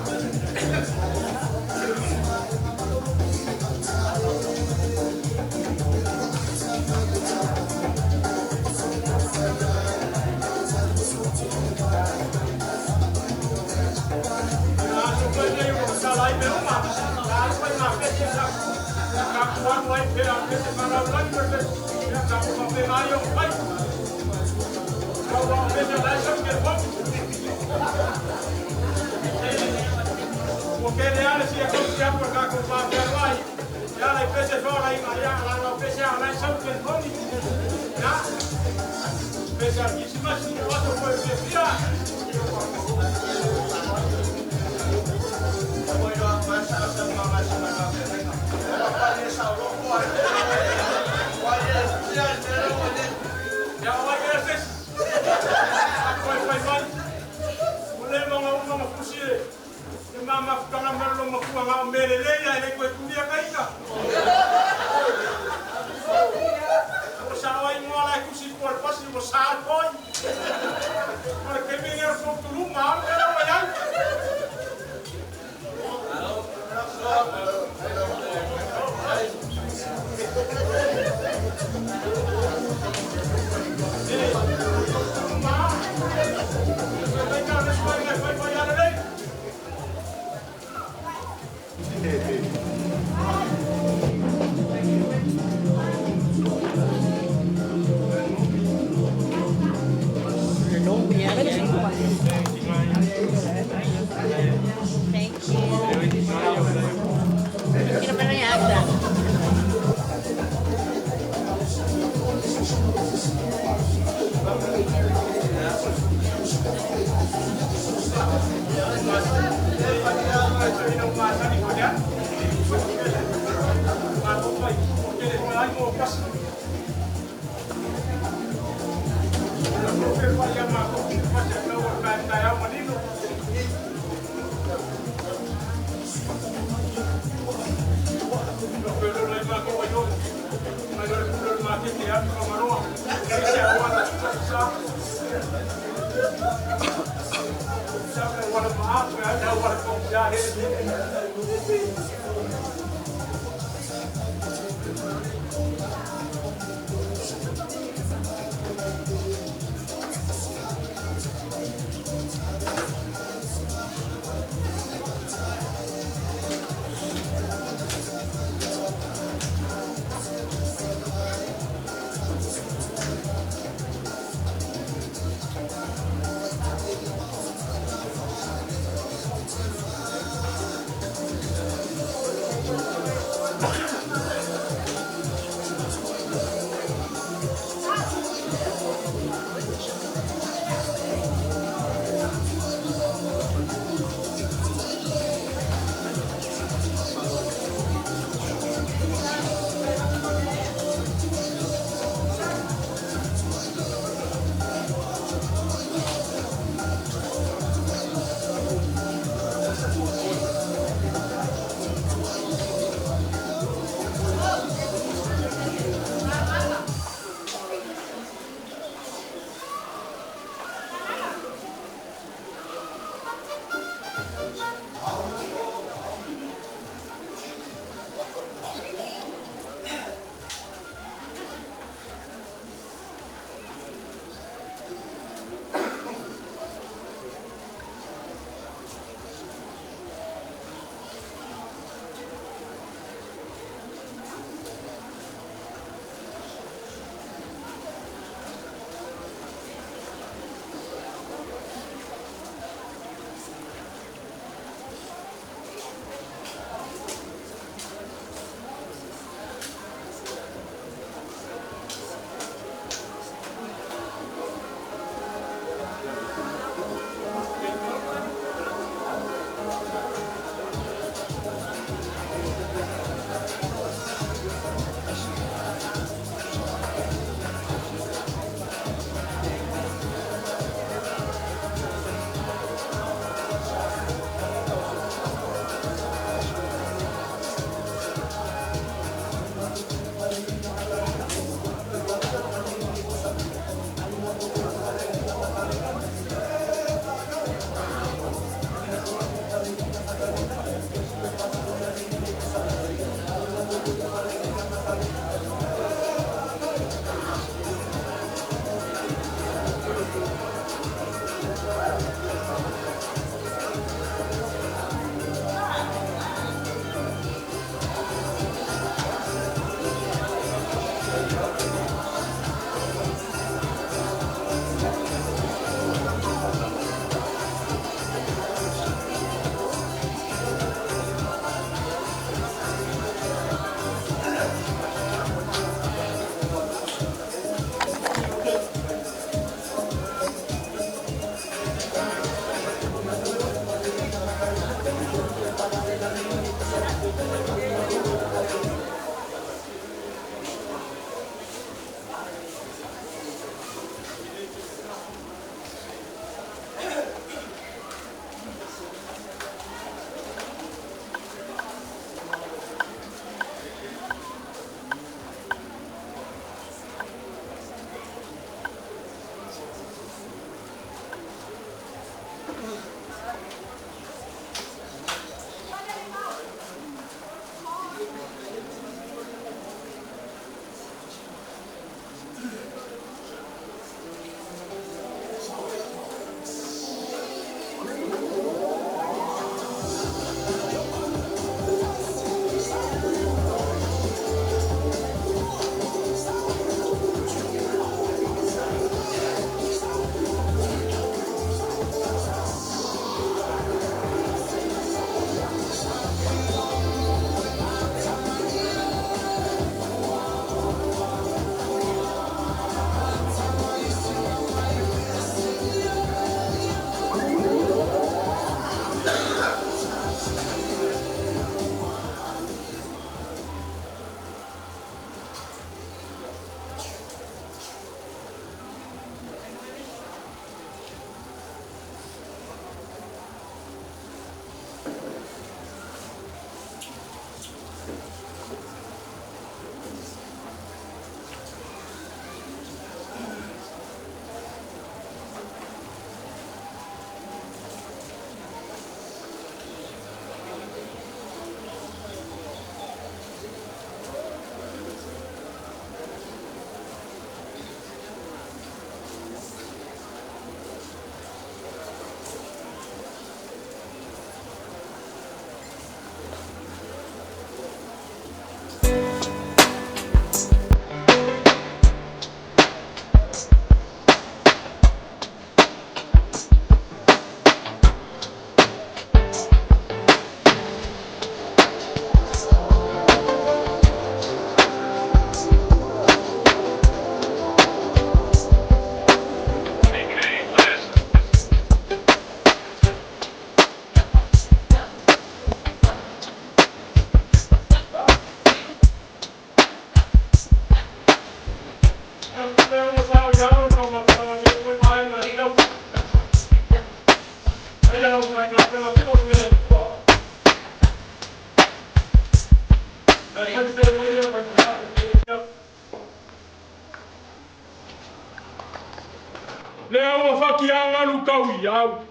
Leo fakianga lukau yau.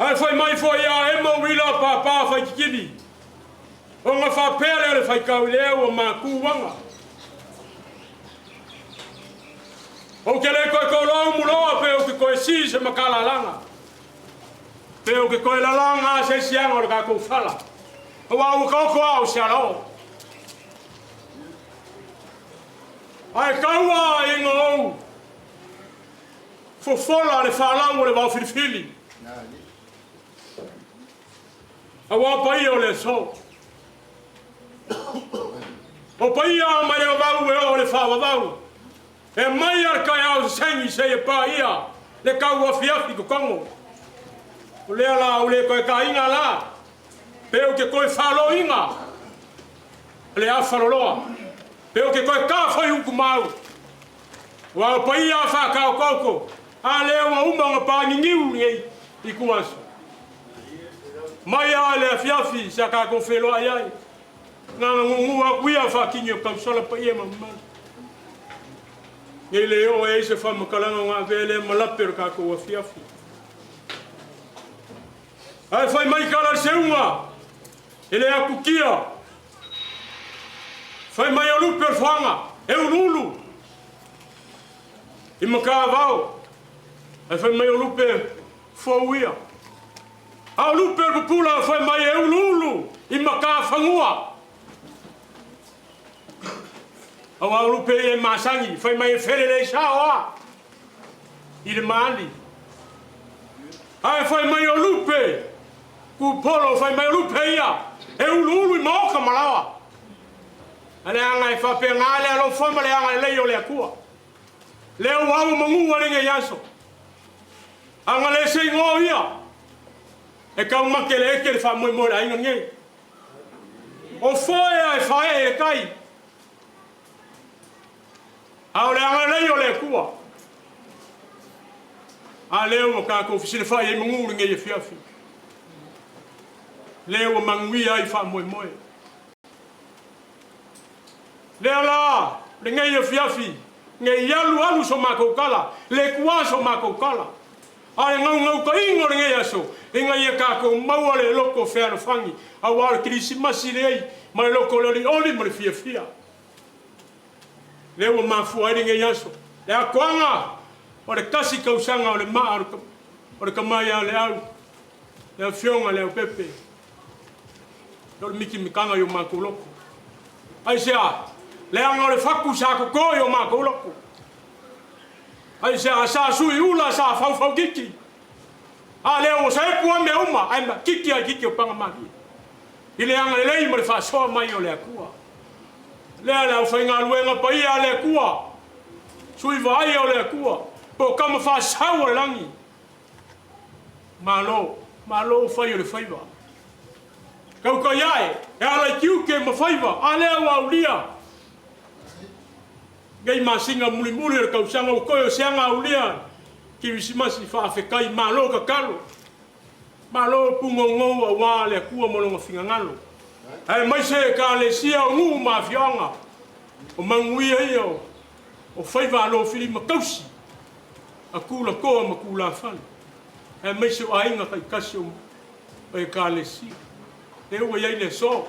Ai foi mai foi a emo wila papa foi kikini. O nga fa pele le fai kau leo ma kuwanga. O ke le koe kolou muloa pe o ke koe si se makala langa. Pe o ke koe la langa se sianga o le kako fala. O au koko au se alo. Ai kaua ingo ou. Fofola le whalango le wau whiriwhiri. A wā pai o le so. O pai a mai o wau e o le whawawau. E mai ar kai au sengi se e pā ia. Le kau a whiawhi ko kongo. O lea la o le koe ka inga la. Peo ke koe whalo inga. Le a whaloloa. Peo ke koe ka whai huku mau. Wā pai a whakao koko. A leo a umanga pāngi ngiu ngei I kuaso. Mai a le fiafi sa ka ko felo ai ai. Nga ngua kuia fa kinyo ka sala pa ia mamma. Ele o e se fa makalanga nga vele malaper ka ko fiafi. Ai fai mai kala seunga. Ele a kukia. Fai mai o luper fanga. E ululu. I makavao. Ai fai mai o lupe fouia. A lupe pupula fai mai e ululu I maka fangua. A lupe e masangi fai mai e ferele saoa I le mali. Ai fai mai o lupe ku polo fai mai o lupe ia e ululu I maoka malawa. Ale anga e fa pe ngale alo fama le anga le yo le akua. Leo wau mangua ringe yaso. Anga le se ngo ia. E kau makele eke le wha moe moe ainga ngei. O foe ai whae e kai. Ao le anga leo le kua. A leo o kako fisile whae e manguri ngei e fiafi. Leo o mangui ai wha moe moe. Leo la, le ngei e fiafi. Ngei yalu alu so mako kala. Le kua so mako kala. Ai ngau ka ingo ngei aso. Inga ia kako maua le loko whea fangi. A wāra kirisimasi le ei. Ma le loko le oli ma le fia fia. Leo mafu ai ngei aso. Le a koanga. O le kasi kausanga o le maa. O le kamaya le au. Le a fionga Leaupepe. Le miki mikanga yo mako loko. Ai sea. Le anga o le faku sa koko yo mako loko. Ai sea sa sui ula sa fau kiki. A leo sa e pua me uma. Ai ma kiki ai kiki o panga maki. I le anga le lei ma le fa soa mai o le akua. Lea le au whainga luenga pa ia le akua. Sui vai o le akua. Po kama fa sao le langi. Malo whai o le whaiva. Kau ka iae. E ala kiu ke ma whaiva. A leo au lia. Gai masinga muli le kau sanga o koe o seanga au lia. Kirisimasi whaafekai malo ka kalo. Malo pungo ngou a wā le kua molonga whingangalo. Ai mai se ka le sia o ngu ma fionga. O mangui ai o. O whaiva alo whiri makausi. A kula koa ma kula whanu. Ai mai se o ainga kai kasi o e ka le sia. E ua iai le so.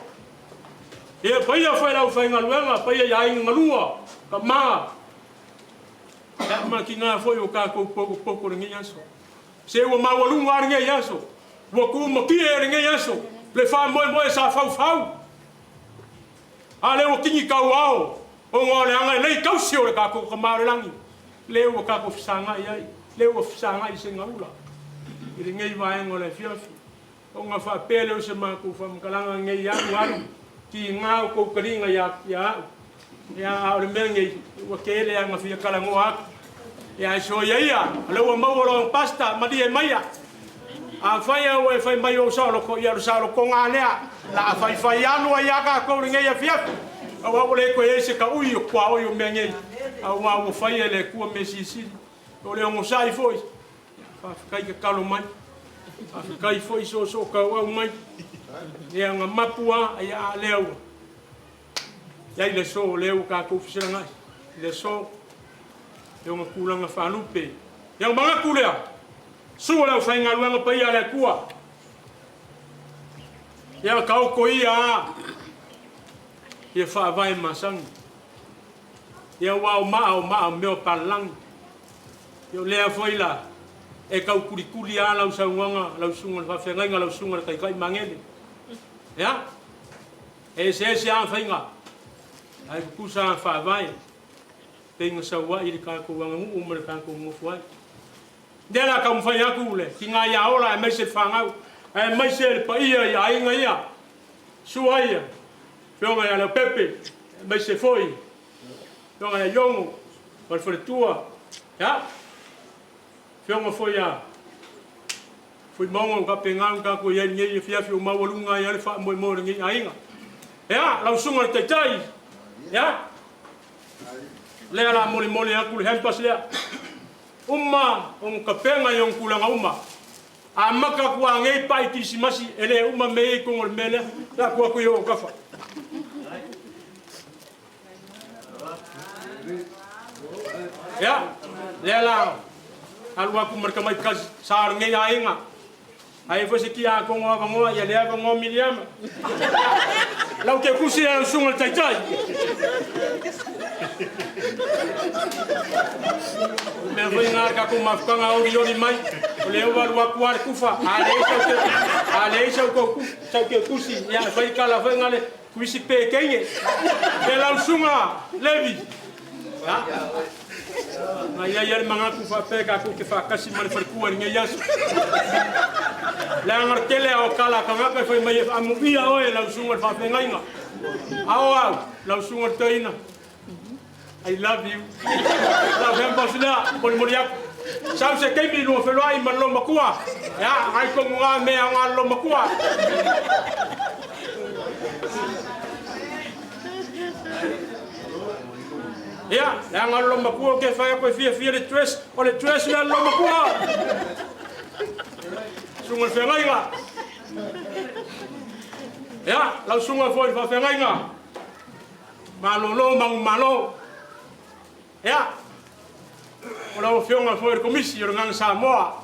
E paia whai lau whainga luenga. Paia ia ainga ngalua. Ka maa. E ma ki ngā whoi o kā kou poko ringi aso. Se ua mawalunga ringi aso. Ua ku makia ringi aso. Le wha moe sa whau. A le ua kingi kau ao. O ngā le anga lei kausi o le kā kou kamare langi. Le ua kā kou whisanga iai. Le ua whisanga I se ngaula. I ringi vaenga le fiafi. O ngā wha pele o se mā kou whamkalanga ngei anu anu. Ki ngā o kou karinga ia au. Ia au le mea ngei. Ua kele anga whia kalango aku. Ia so ia. Leua mauaro pasta madi e maia. A whai au e whai mai o saoloko. Ia o saoloko ngā nea. La a whai anu a iaka a kou ngei a fiaku. Au au le koe e se ka ui o kua oi o mea ngei. Au au whai e le kua me sisiri. O le ongo sai foi. Whawhikai ka kalo mai. Whawhikai foi so ka au mai. Ia ngā mapua ia a leau. Ia le so leu ka ko fisira ngai. Le so eu nga kulanga Leaupepe. Yang mga kulea. Suwa lau whainga luanga pa ia le kua. Ia kau ko ia. Ia whaavai masangi. Ia wau maa meo palang. Ia lea foila. E kau kuri a lau saunganga, lau sunga whawhengainga, lau sunga kai mangene. Ia. E se a whainga. Ai kusa whaavai. Tenga sawa i kako wanga umare kako ngofuai. Dela ka mfai aku le, ki nga ia ola e mai se whangau. E mai se pa ia inga ia. Suaia. Whionga ia Leaupepe, e mai se foi. Whionga ia yongo, Fasitoo. Ya. Whionga foi a. Foi mongo ka pengau ka ko ia ngi fiafi o mawalunga ia le wha mo ngi ainga. Ya, lau sunga tai. Ya. Lea la mole aku le hempas lea. Uma ka penga yung kulanga uma. A maka kua ngei pai tisi masi ele uma mei kongol mele la kua kuyo o kafa. Ya, lea la alu aku mereka mai kas sar ngei ainga. Ai foi se ki a kongo abangoa ia lea abangoa miliama. Lau ke kusi a sungal tai. Me foi ngar ka ko mafkanga ori mai. O leo wa lua kuar kufa. Ale sa ko sa ke kusi ya foi kala foi ngale kuisi pe kenye. Ke lau sunga levi. Ya. Ai ai manga kufa pe ka ko ke fa kasi mal fer kuar ngai yasu. La ngar kele o kala ka ngaka foi mai amu ia o lau sunga fa pe ngai nga. Au lau sunga toina. I love you. Love him pasila pon moriak. Sao se kemi no felo ai man lo makua. Ya, ai ko nga me ang lo makua. Ya, ang lo makua ke fa ko fia le tres, o le tres le lo makua. Sungal fengai nga. Ya, lau sungal foi fa fengai nga. Malolo mang malo. Ya, kalau fiona foi komisi orang Samoa,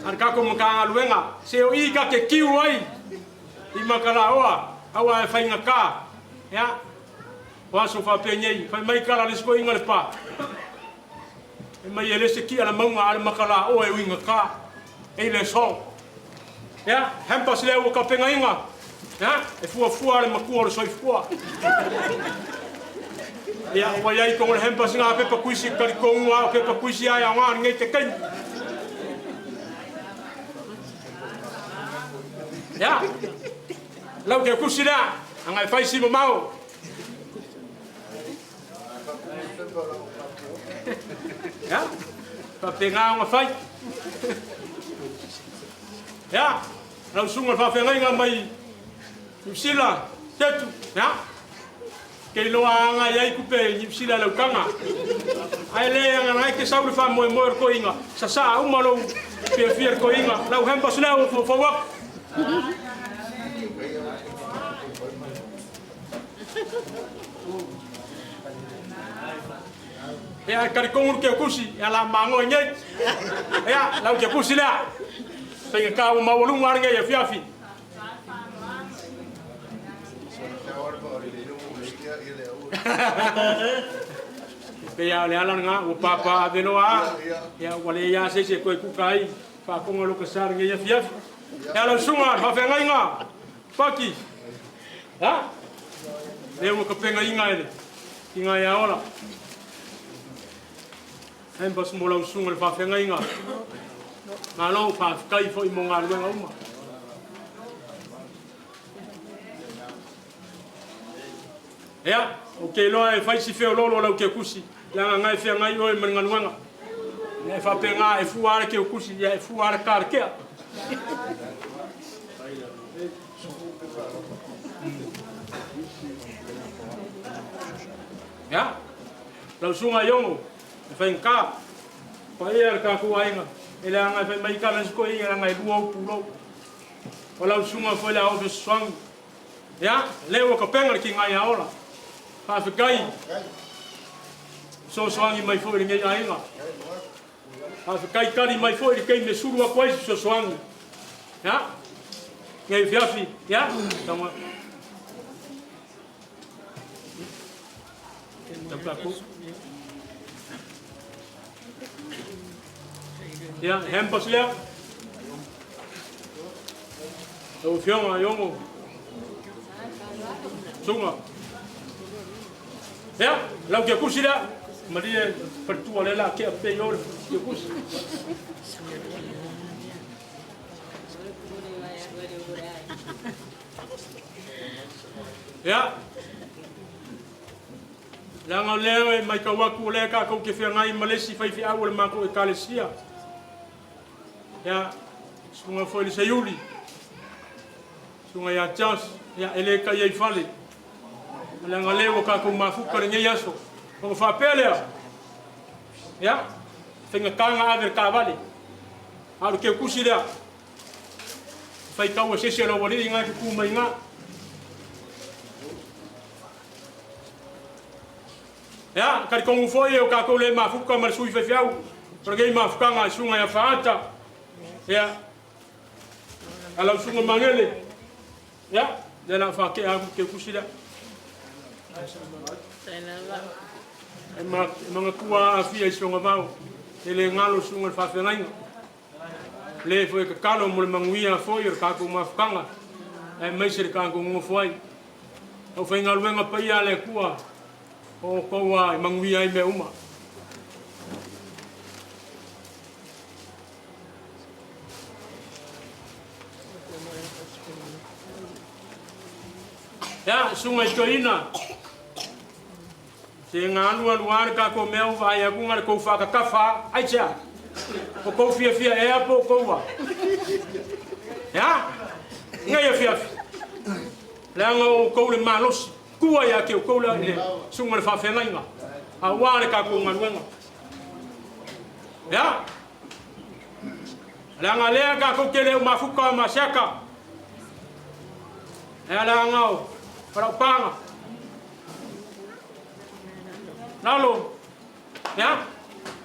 arka ko maka luenga, seo iga ke kiwai, imakalaoa, awa fainga ka, ya, waso fa penyei, fa mai kala lesko inga lepa, mai ele se ki ala manga ala makalaoa e winga ka, ele so, ya, hempas leo ka penga inga, ya, e fua le makua le soifua. Ya, wayai kong hempas nga pepa kuisi kali kong wa pepa kuisi ai nga ngai te kai. Ya. Lau ke kuisi da, angai fai si mau. Ya. Pa penga nga fai. Ya. Lau sunga fa fengai nga mai. Sila, tetu, ya. Kei loa anga iai kupe sila lau kanga. Ai le anga ngai ke sauri wha moe ko inga. Sa saa umalo fia ko inga. Lau hempas leo fo wak. Ya kari kongur ke kusi ya la mango nyai. Ya lau ke kusi la. Penga ka mawalung warga ya fiafi. Kaya le alan nga o papa veloa ya wale ya se ko kukai fa ko ngolo kasar nge ya fiaf ya la sunga fa fenga inga paki ha le mo ko penga inga ele inga ya ola hem bas mo la sunga fa fenga inga ma lo fa kai fo mo nga luenga uma ya okay lo e fai si fe lolo la ke kusi la nga fe nga yo e menga nga ne fa pe nga e fuare ke kusi ya e fuare kar ke ya la sunga yo e fa ka pa ia ka ku ainga ele nga fe mai ka la sko ia nga e duo pulo o la sunga foi la o swang ya lewo ka penga ki nga ya ola Whawhikai. So soangi mai fo i ngei ainga. Whawhikai kari mai fo i kei me surua koe so soangi. Ya? Ngei whiawhi. Ya? Tama. Tapaku. Ya, hempas lea. O whionga yongo. Sunga. Ya, lau kia kusi lea. Maria pertua lela kia pe yore kia kusi. Ya. Langa leo mai ka waku le ka ko ke fia ngai malesi fai fi awal ma ko e kalesia. Ya, sunga foi se yuli. Sunga ya chance ya ele ka ye fale. Langa leo ka ko mafuka ngai yaso. Ko fa pelea. Ya. Tenga kanga aver ka vale. Aru ke kusira. Fai ka o sese lo wali ngai ku mai nga. Ya, kari kongu foi o ka ko le mafuka mar sui fe fiau. Porque mafuka nga sunga ya faata. Ya. Ala sunga mangele. Ya, dela fa ke aku ke kusira. Mga kua afia sunga mau. Ele ngalo sunga fa fenainga. Le foi ka kalo mo manguia foi ka ko mafukanga. E mai ser ka ko mo foi. O foi ngaluenga pa ia le kua. O koa manguia i me uma. Ya, sunga itoina. Se nganu aluar ka ko meu vai a kunga ko fa ka kafa, ai cha. O ko fia e apo ko wa. Ya? Ngai fia. Lango ko le malos. Kua ya ke ko la le sunga fa fe ngai nga. A wa ka ko nganu. Ya? Langa le ka ko kele mafuka masaka. Ela ngau. Para panga. Lalo. Ya?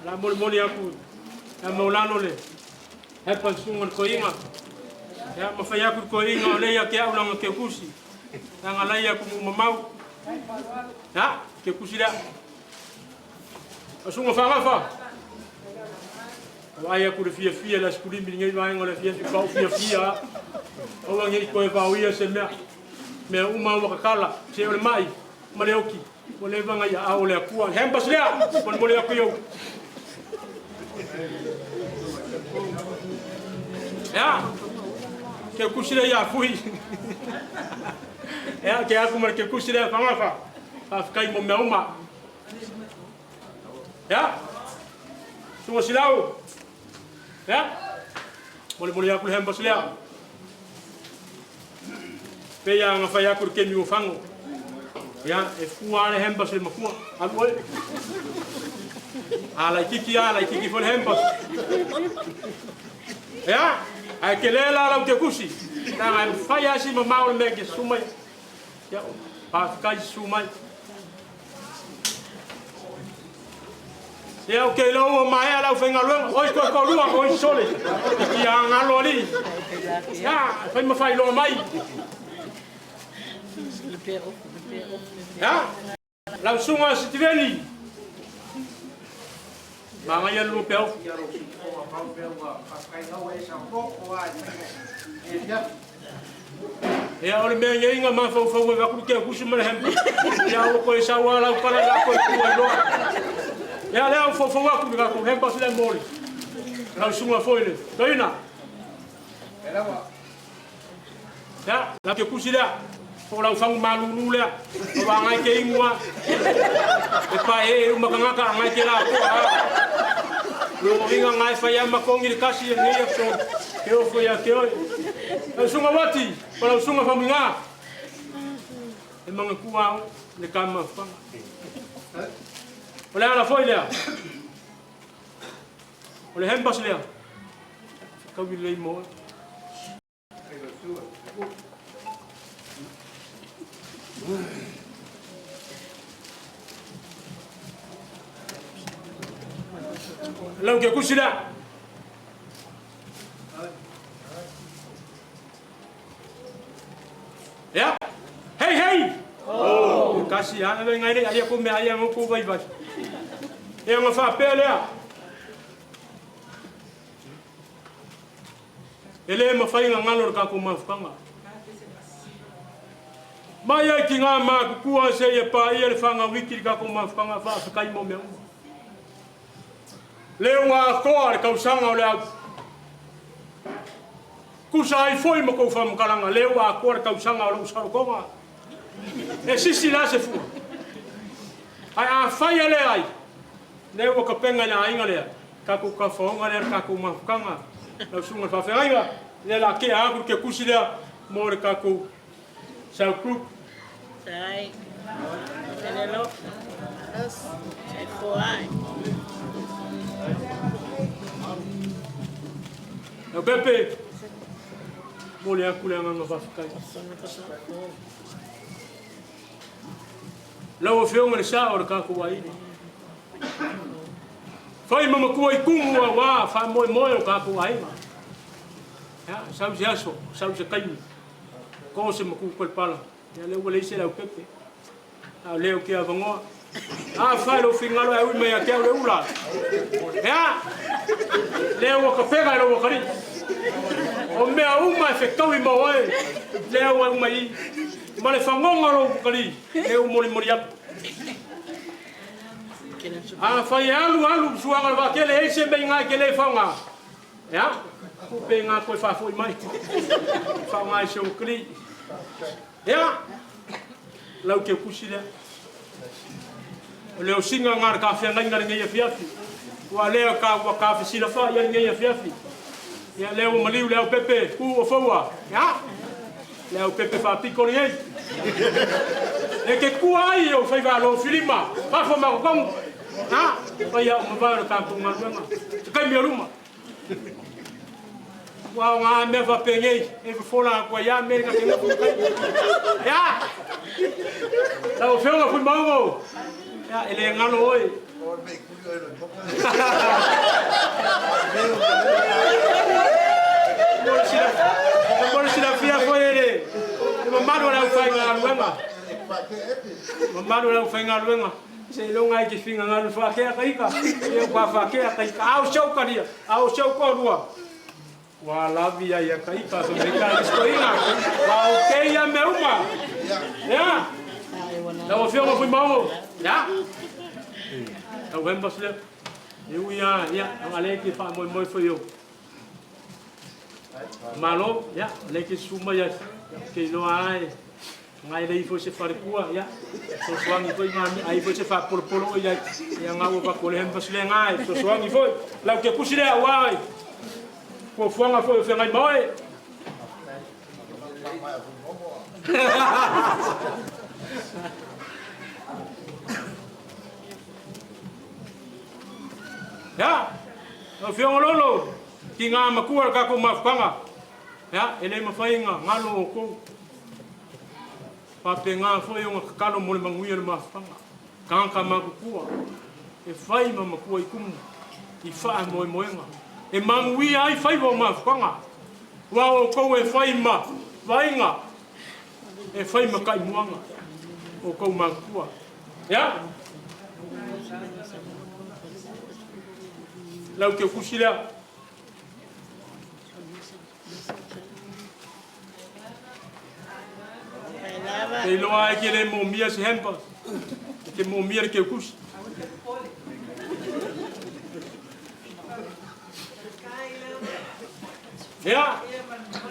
La mol aku. Ya maulano le. E pa sunga ko inga. Ya ma fa ya ko inga le ya ke au ke kusi. Nga la ya ko mamau. Ya, ke kusi la. Sunga fa. Wa ya ko fia la skuli mi ngai wa ngala fia. O wa ngai ko e va uia se me. Me uma wa kala se ole mai maleoki o le vanga ya a ole akua hempas lea pon mole aku ya ke kusile ya fui ya ke aku mar ke kusile fangafa afkai mo me uma ya sungo silau ya mole aku hempas lea pe ya nga fa ya kur ke mi ufango ya e fuare hembas le makua aloi ala kiki fo hembas ya ai ke le la ke kusi na ai fa ya si mama o me ke sumai ya pa kai sumai ya o ke lo mai ala fenga lo oi ko lu oi sole ki ya ngalo li ya fa ma fai lo mai. Ya, langsung si Tiveli. Mama ya Leaupepe. Ya oleh menye inga ma fa aku ke ku sumel hem. Ya ko isa wala para la ko lo. Ya le fa aku ga ko hem pas le mori. Langsung foi le. Toina. Ya, la ke kusila. Orang fang malu le, orang ngai ke imua, lepas rumah kangaka ngai ke la, lu ingat ngai faya makong ini kasih ni ya so, keo faya keo, sungai wati, kalau sungai faminga, emang kuang lekam fang, oleh ala foi le, oleh hembas le, kau bilai mo. lau ke kusila ya hey oh kasi ana ngai ni alia ko me alia ko vai vai e nga fa pele ele ma fai nga ngalo ka ko mafukanga Maya ki ngā mā kukua se ia pā ia le whanga wiki ka ko mawhanga whaakai mo mea. Leo ngā koa le kausanga o le au. Kusa ai foi mo kou whamkaranga, leo ngā koa le kausanga o le usarokonga. E sisi la se fua. Ai a whai ale ai. Leo o ka penga na inga lea. Ka ko ka whaonga lea ka ko mawhanga. Lau sunga whawhenga. Le la ke aku ke kusi lea mo le ka ko Sao group. Sai. Hello. Us. FOI. Leaupepe. Mole aku le nganga Faafaiaina. Lau o whionga le sa o le kako waini. Whai mama kua I kumu a wā wha moe o kako waina. Sau se aso, sau se kaimi. Ko se maku ko pala ya leo le se Leaupepe a leo ke avangoa a fa lo fingalo ai me ya ke le ula ya leo ka pega lo kari o me a uma fe kawi mo ai leo ai mai male fangonga lo kari leo mori ya a fa ya alu suanga va ke le se me nga ke le fanga ya ku pe nga ko fa foi mai fa mai se o kri ya lau ke kusile o leo singa ngar ka fe ngai ngai ngai fiafi wa leo ka fe sila fa ya ngai fiafi ya leo maliu Leaupepe Tuuuofoua ya Leaupepe fa piko ni e ke kuai o fai va lo filima fa fo ma ko ha fa ya mo va ka ko ngalwenga kai mi ruma wa nga me va pengai e fola ko ya me ka tenga ya la o feo fu mango ya ele ngalo oi por si la fia foi ele mamado la fai ngalwenga mamado la fai ngalwenga se lo ngai ki finga ngalu fa ke kaika e kwa fa ke kaika au show karia au show ko rua wa lavi ya kaika so me ka skoina wa okay ya meuma ya la o fio foi mau ya au vem basle eu ya ale ki fa moi foi eu malo ya le ki suma ya ke no ai ngai dei foi se fare kua ya so swangi foi ngami ai foi se fa polo ya ngau pa ko le hem basle ngai so swangi foi la ke kusile awai ko fuanga foi fe ngai moi ya o fianga lolo ki nga makua ka ko mafanga ya ele mafainga ngalo ko pa penga foi un kalo mo le manguia le mafanga kanka makua e fai makua I kum I fa moenga e manguia ai fai vo mafanga wa o ko e fai ma vainga e fai makai muanga o ko makua ya lau ke kusila e loa ke le momia se hempa ke momia ke kus ya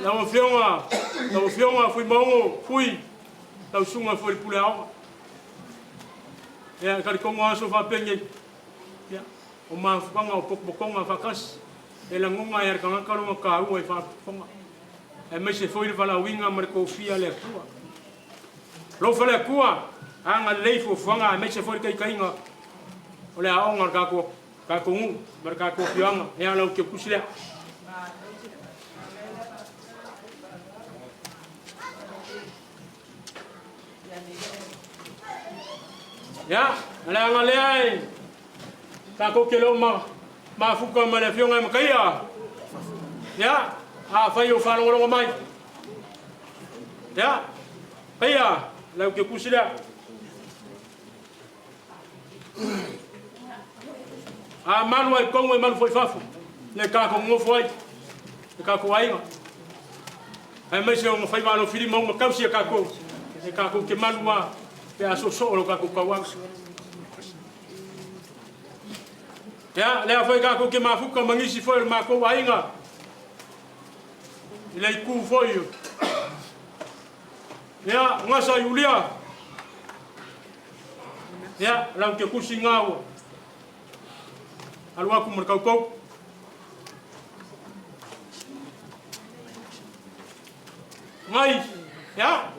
lau fionga fui maungo fui lau sunga foi puleau ya kari kongo aso fa penge ya o mafanga o pokpokonga fakas e la ngonga ia kanga kalo ka u e fa fonga e me se foi vala winga mar ko fia le tua lo fa le kua anga le fo fonga me se foi kai kainga o le aonga ka ko ngu mar ka ko fianga e ala o ke kusile ya ala anga le ai ka ko ke lo ma mafuka mana fionga makaya ya a fai o falo mai ya kaya lau ke kusira a manu ai kongo manu foi fafu le ka ko ngofo ai le ka ko ai ai mai se o fai manu fili mo ka si ka ko le ka ko ke manu ma pe aso so o ka ko ka wa ya le foi ka ko ke mafuka mangisi foi ma ko ai nga ile ku foi ya ngasa yulia ya lau ke kusingao alwa ku merkau kau ngai ya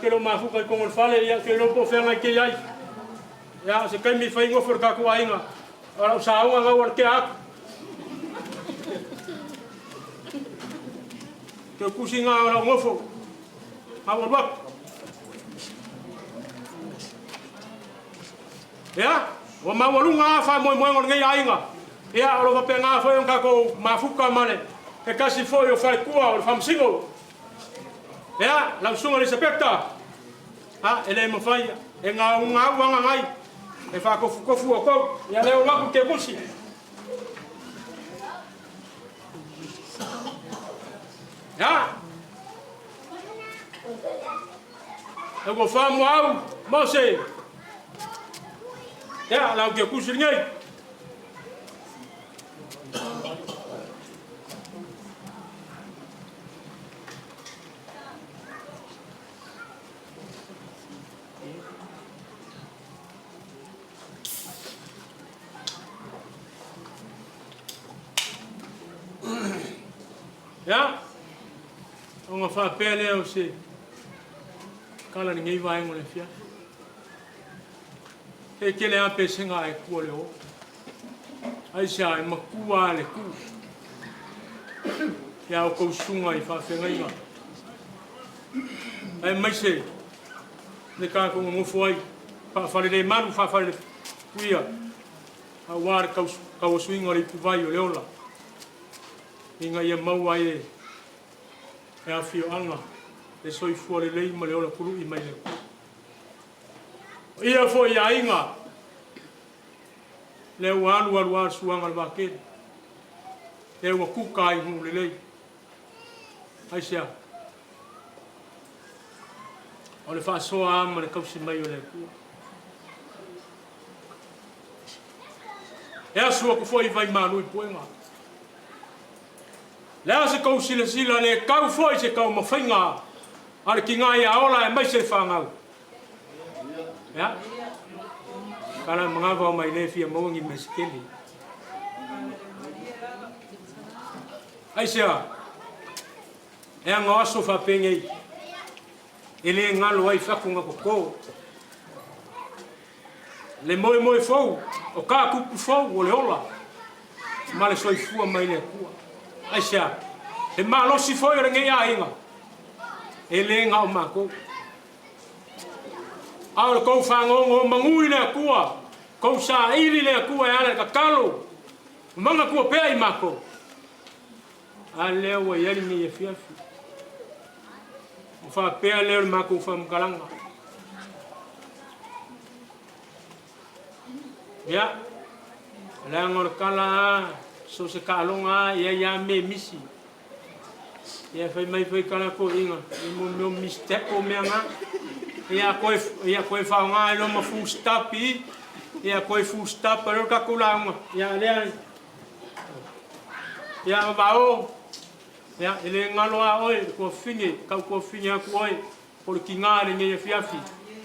que lo mafuka con el fale ya que lo po fenga que ya ya se kai mi fai ngofor ka ku ainga ora sa nga ngawar ke ak ke kusinga ora ngofo awar bak ya o mawalunga fa mo ngor ngai ainga ya ro va penga foi un ka ko mafuka mane que casi foi o fai kua o famsingo ya la sunga le sepeta ha ele mo fai e nga wanga ngai e fa ko fu o ko ya le o laku ke busi ya e go fa mo au mo se ya la ke kusi ngai ya onga fa pele o se kala ni ngai vai ngole fia e kele a pesenga e kuole o ai sa e makua le ku ya o ko sunga i fa fenga inga ai mai se le ka ko mo foi fa fa le manu fa fa le kuia a war ka o swinga le vai o leola inga ia mau ai e a fio anga le soi fuare lei ma le ola kuru i mai le ia fo ia inga le walu suanga le vake le wa kuka i hu le lei ai sia o le fa so a ma le kausi mai o le ku e a sua ku foi vai manu i poenga le se kau sila le kau foi se kau mafinga ar ki ngai a ola e mai se fanga ya kana mga va mai le fia mo ngi meskeli ai sia e nga so fa pengi ele ngalo ai fa kunga ko le moi fo o ka ku fo o le ola male so fu mai le ku ai sia e malo si foi re ngai ainga ele nga o mako ao ko fango mangui le kua ko sa ili le kua ala ka kalo manga kua pe ai mako ale o yeli ni e fiafi o fa pe ale mako fa mkalanga ya la ngor kala so se kalonga ya me misi ya fai mai fai kala ko inga mo mistake o meanga ya ko fa nga lo ma fu stapi ya ko fu stap pero ka kula ya le ya bao ya ele ngalo a oi ko fini ka ko fini ko oi por kingare nge fiafi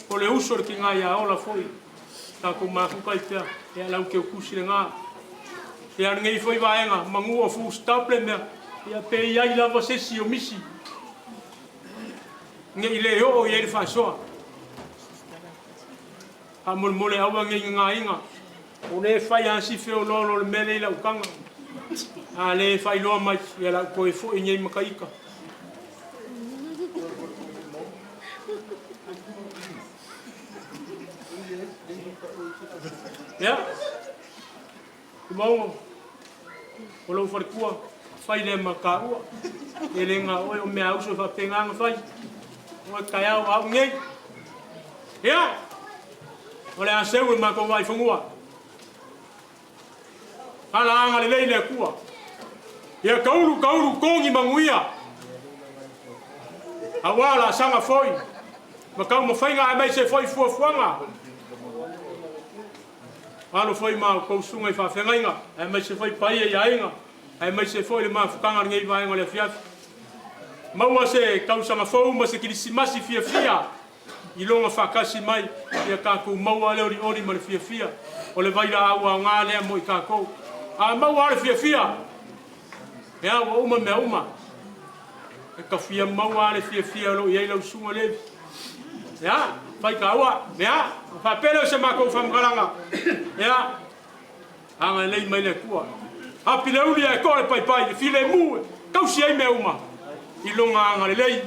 por le uso ki nga ya ola foi ta ko ma ku kai ya la ke ku silenga ya nge foi vaenga mangu o fu stap le me ya pe ya ila você si o misi nge ile o ye fa so a mole awa nge nga inga o le fai ansi fe o lolo le mele ila ukanga a le fai lo mai ya la ko fo nge makaika ya Mau. Kalau farkua fai le makaua. Ele nga o me au so fa penga fai. O kaya au ngai. Ya. Ole aseu ma ko vai fungua. Ala anga le leile kua. Ya kaulu kongi manguia. Awala sanga foi. Makau mo fainga mai se foi fuanga. Alo foi ma ko sunga fa fengainga. Ai mai se foi pai ya inga. Ai mai se foi le ma fukanga ngai vai ngole fiaf. Maua se kau sanga fo ma se kilisimasi fia. Ilonga fakasi mai ya ka ko maua le ori ma le fia. O le vai la awa nga le mo ka ko. A maua le fia. Ya wa uma me uma. E ka fia maua le fia lo ia lo sunga le. Ya, fai kaua. Ya, fa pelo se ma ko fam galanga. Ya. Anga le mai le kua. A pile uli e ko le pai file mu. Kau si ai me uma. Ilonga anga le lei.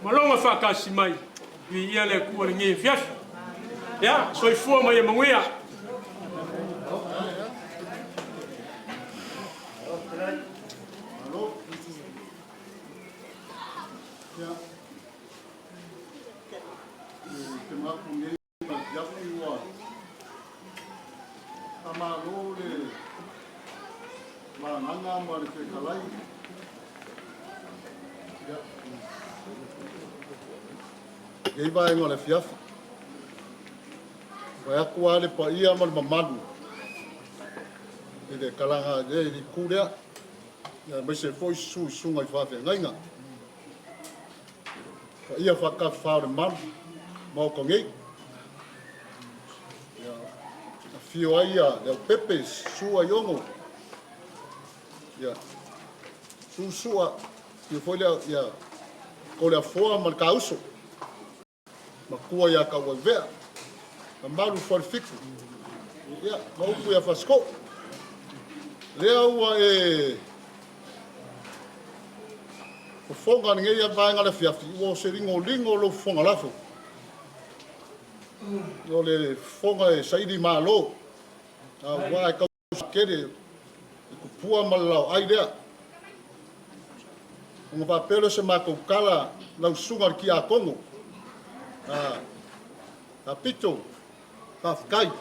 Malonga fakasi mai. Ia le kua le ngi fiaf. Ya, soi fua mai e manguia. Gei vai ngole fiaf. Vai aku ale pa ia mal mamadu. Ide kalanga de kurea. Ya me se foi sunga fa fe ngainga. Pa ia fa ka fa de man. Mo ko ngi. Ya fio ia de pepe sua yongo. Ya. Sua e foi ya ko le foa mal kauso. Ma kua ia ka wa vea. Ma malu for fiku. Ya, ma upu ia fasko. Lea ua e o fonga nge ia vaenga le fiafi. Ua se ringo lo fonga lafo. O le fonga e saidi malo. Wa e ka kere. E kupua malau ai lea. Unga papelo se mako kala lau sungar ki a Kongo. Apito, Fafkai.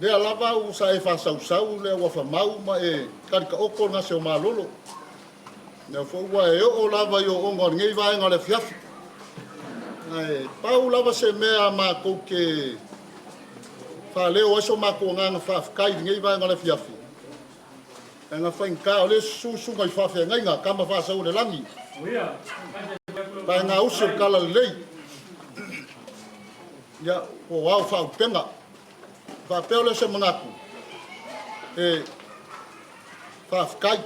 Lea lava usa e fasau le wa famau ma e karika oko nga se o malolo. Ne fo wa e o lava yo onga ngei vai nga le fiafi. Ai pau lava se mea ma ko ke fa leo so ma ko nga Fafkai ngei vai nga le fiafi. Nga fainka o le su ngai fafi nga kama fa sau le langi. Pai ngā uso kala lei. Ya, o wau whau penga. Wha peole se mangaku. E, whawhkai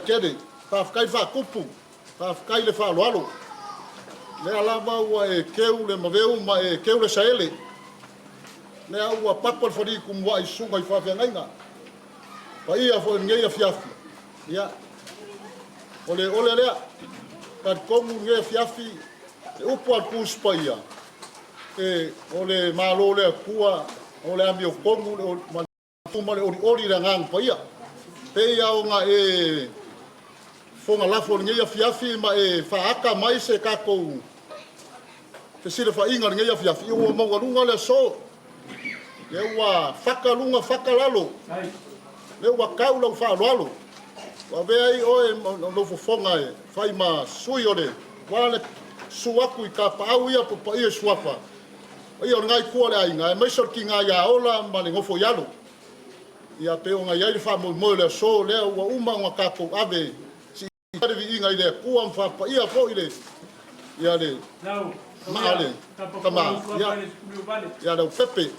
kere. Whawhkai whakupu. Whawhkai le whaloalo. Le alama ua e keu le maweu ma e keu le saele. Le ua papal whari kumwa i sunga i whawhengainga. Pa ia fo ngei a fiafi. Ya. Ole lea. Kad kongu nge fiafi e upo al kuspa ia. E ole malo le kua, ole ambi o kongu, ole ori rangang pa ia. Te ia o nga e fonga lafo nge ia fiafi ma e faaka mai se kako. Te sire fa inga nge ia fiafi. Ua maunga le so. Le ua whakalunga whakalalo. Le ua kaula u whaloalo. Wa vei oe no fonga e fai ma sui ore wale suaku I ka pau ia pa ia suapa ia ngai kua le ainga e mai sorki ngai a ola ma le ngofo yalo ia pe o ngai ai fa mo le so le wa uma nga ka ko ave si ave vi ngai le kua fa pa ia fo ile ia le male kama ia Leaupepe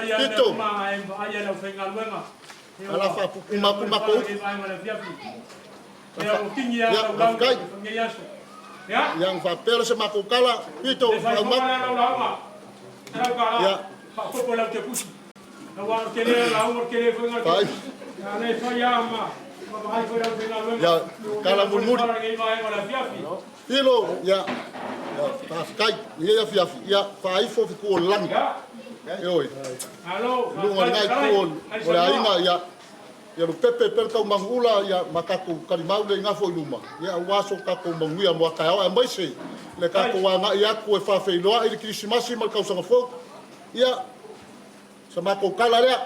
ya pito ala fa kuma ko yang fa pelo se makukala pito ya ya kala mulmuri pilo ya Kai, ia fiafi, ia faifo fiku o lami. Oi. Alo. Lunga ngai ku o le ainga ia Leaupepe pelka mangula ia makaku kalimau le ngafo luma. Ia waso kako manguia mo kaao e maise. Le kako wanga ia ku e fafeiloa i Krismasi mal kausanga fo. Ia sama ko kala lea.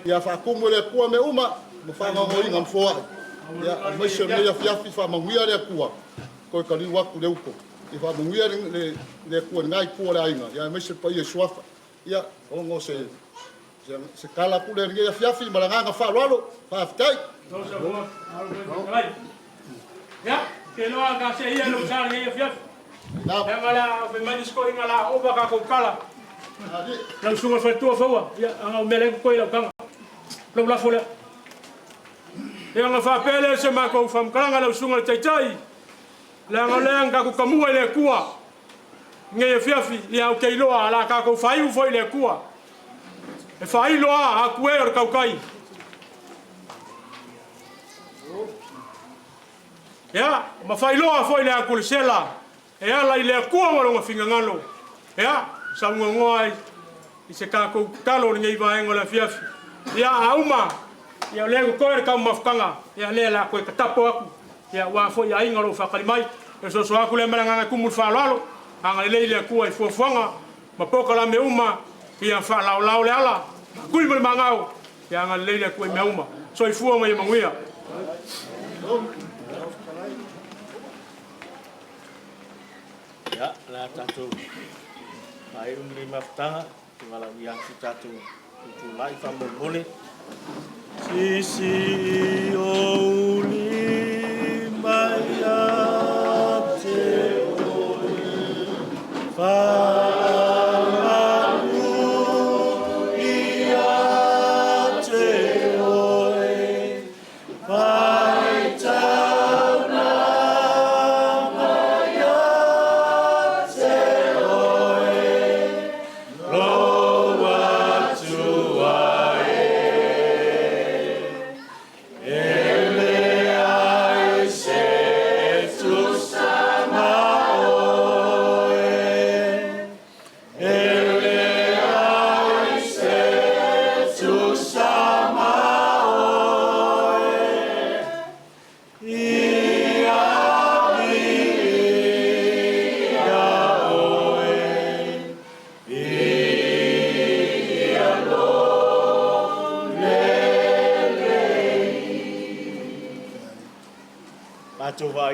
Ia fakumu le kua me uma mo fanga ngoinga mfoa. Ia maise le fiafi fa manguia le kua. Ko kali waku le uko. I fa manguia le kua ngai ku le ainga. Ia maise pa ia swafa. Ia ongo se kala kule ngia fiafi malanga fa lolo fa tai ya ke loa ka se ia lo sa ngia fiafi na mala be mani sko ingala o ba ka ko kala na sunga fa tu fa ya anga mele ko ila kanga lo la fola ya nga fa pele se ma ko fam kanga lo sunga tai tai la nga ka ko kamu ile kuwa ngia fiafi ya o ke loa ala ka ko fa i fo ile kuwa e fai loa a kue o kaukai. Ya, ma fai loa foi le a kulisela. E ala i le kua waronga fingangalo. Ya, sa ngoai i se kako talo ni iwa engo la fiafi. Ya, auma. Ya le ko e ka mafkanga. Ya le la ko tapo aku. Ya wa foi a ingalo fa kalimai. E so so aku le malanga ku mu fa lalo. Anga le kua i fofanga. Ma poka la me uma. Ia fa lau le ala. Kui mo mangau. Ia nga leile kui me uma. So i fua mai manguia. Ya, la tatu. Ai umri maftanga, ki wala ia ki tatu. Tu lai fa mo mole. Sisi o li mai a te oi. Fa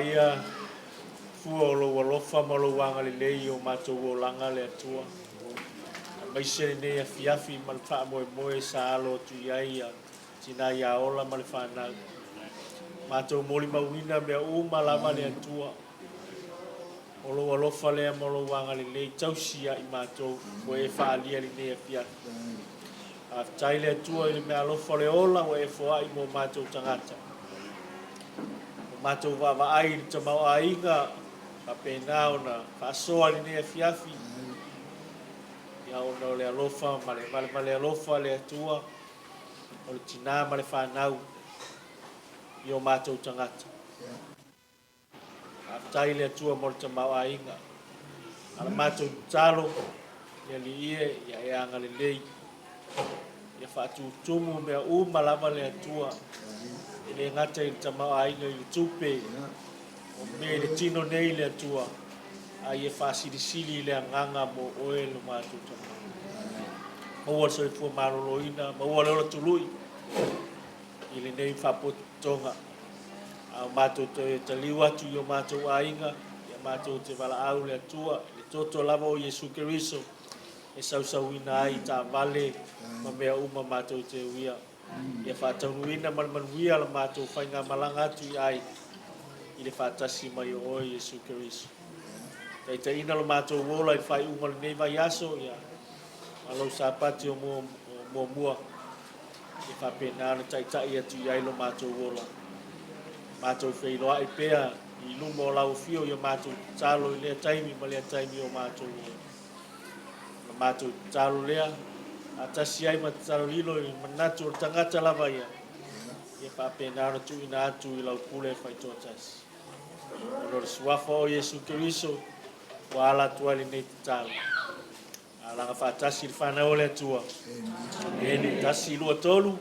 ia fua lo walofa ma lo wanga le lei o matou o langa le atua. Mai se ne fiafi ma le fa moe sa alo tu ia tina ia ola ma le fa na. Matou moli mauina me o ma lava le atua. O lo walofa le ma lo wanga le lei tausia i matou o e fa alia le ne fiafi. A tai le atua i me alofa le ola o e foa i mo matou tangata. Matou va ai te mau ainga pa pena ona fa soa ni ne fiafi ya ona le alofa male alofa le tua o le tina male fa nau yo matou tangata aftai le tua mo te mau ainga ala matou talo ya li ya anga le lei ya fa tumu me u malama le tua ele ngata i tama ainga i tupe o me le tino nei le tua ai e fasili le nganga mo oe lo matu tama o so fu maroloina mo o lo tului ile nei fa potonga a matu te liwa tu yo matu ainga ya matu te vala au le tua le toto lava o Yesu Kristo e sauina ai ta vale ma me uma matu te wia ia whātaunuina manuia la mātou whainga malanga atu i ai i le whātasi mai o Yesu Kristo. Kei te ina lo mātou wola i whai unga le nei vai aso ia alau sāpati o mua i whapena ana taitai atu i ai lo mātou wola. Mātou whailoa i pēa i lumo o lau fio i mātou talo i lea taimi ma lea taimi o mātou wola. Mātou talo lea atasi ai matalo lilo i manatu o tangata lava ia. Ia whapena ana tu ina atu i lau pule whai tōtasi. Ono le suafa o Yesu Kristo wala tua le nei tala. Alanga fatasi le whanau le tua. Eni tasi lua tolu.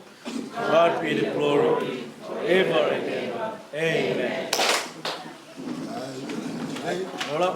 God be the glory. Ever and ever. Amen. Hola.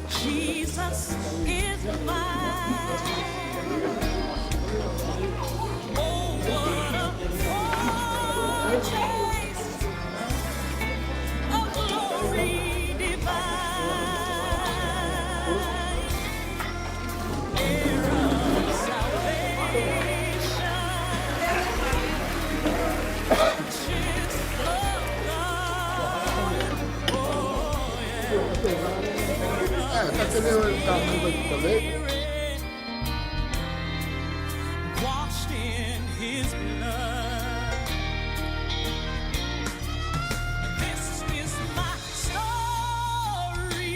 Jesus is mine. Oh, what a foretaste of glory divine. Heir of salvation, riches of God. Oh, washed in his blood. This is my story.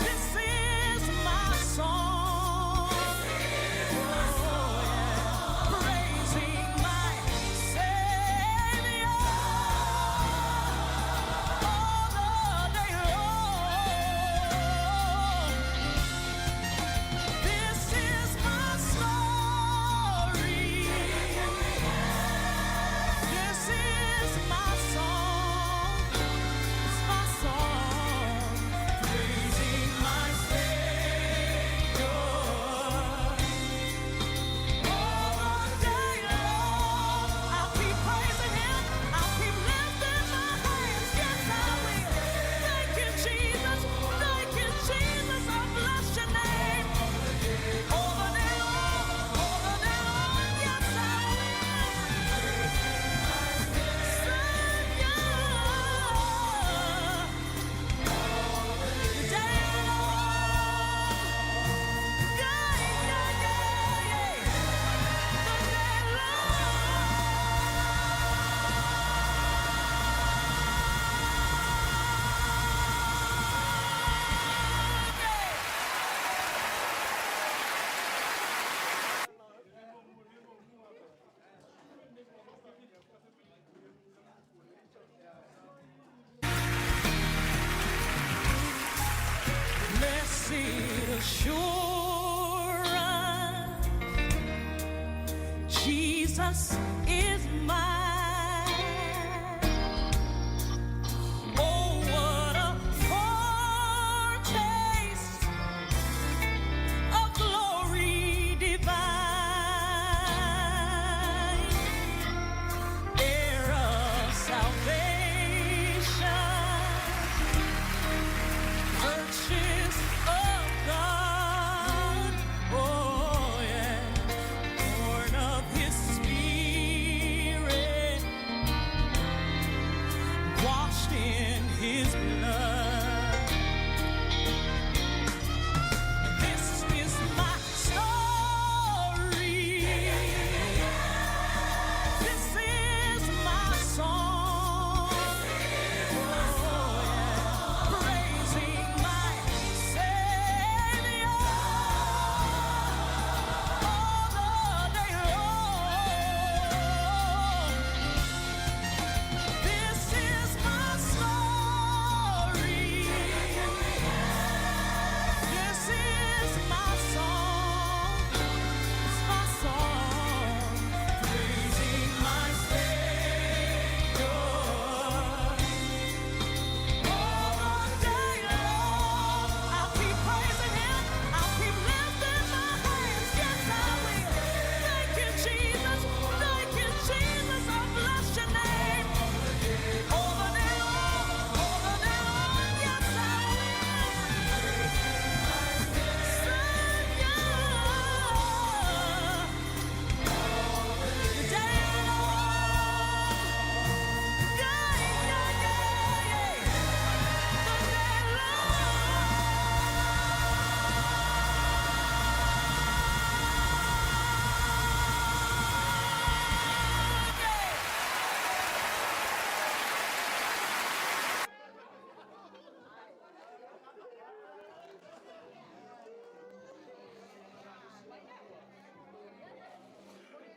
This is my song. Praising my Savior all the day long. This is my story. This is my song. It's my song. Praising my Savior all the day long. I'll keep praising Him. I'll keep lifting my hands. Yes, I will. Thank you, Jesus. Thank you, Jesus. I bless your name. All the day long, yes, I will. Savior, day long, blessed assurance, Jesus is mine.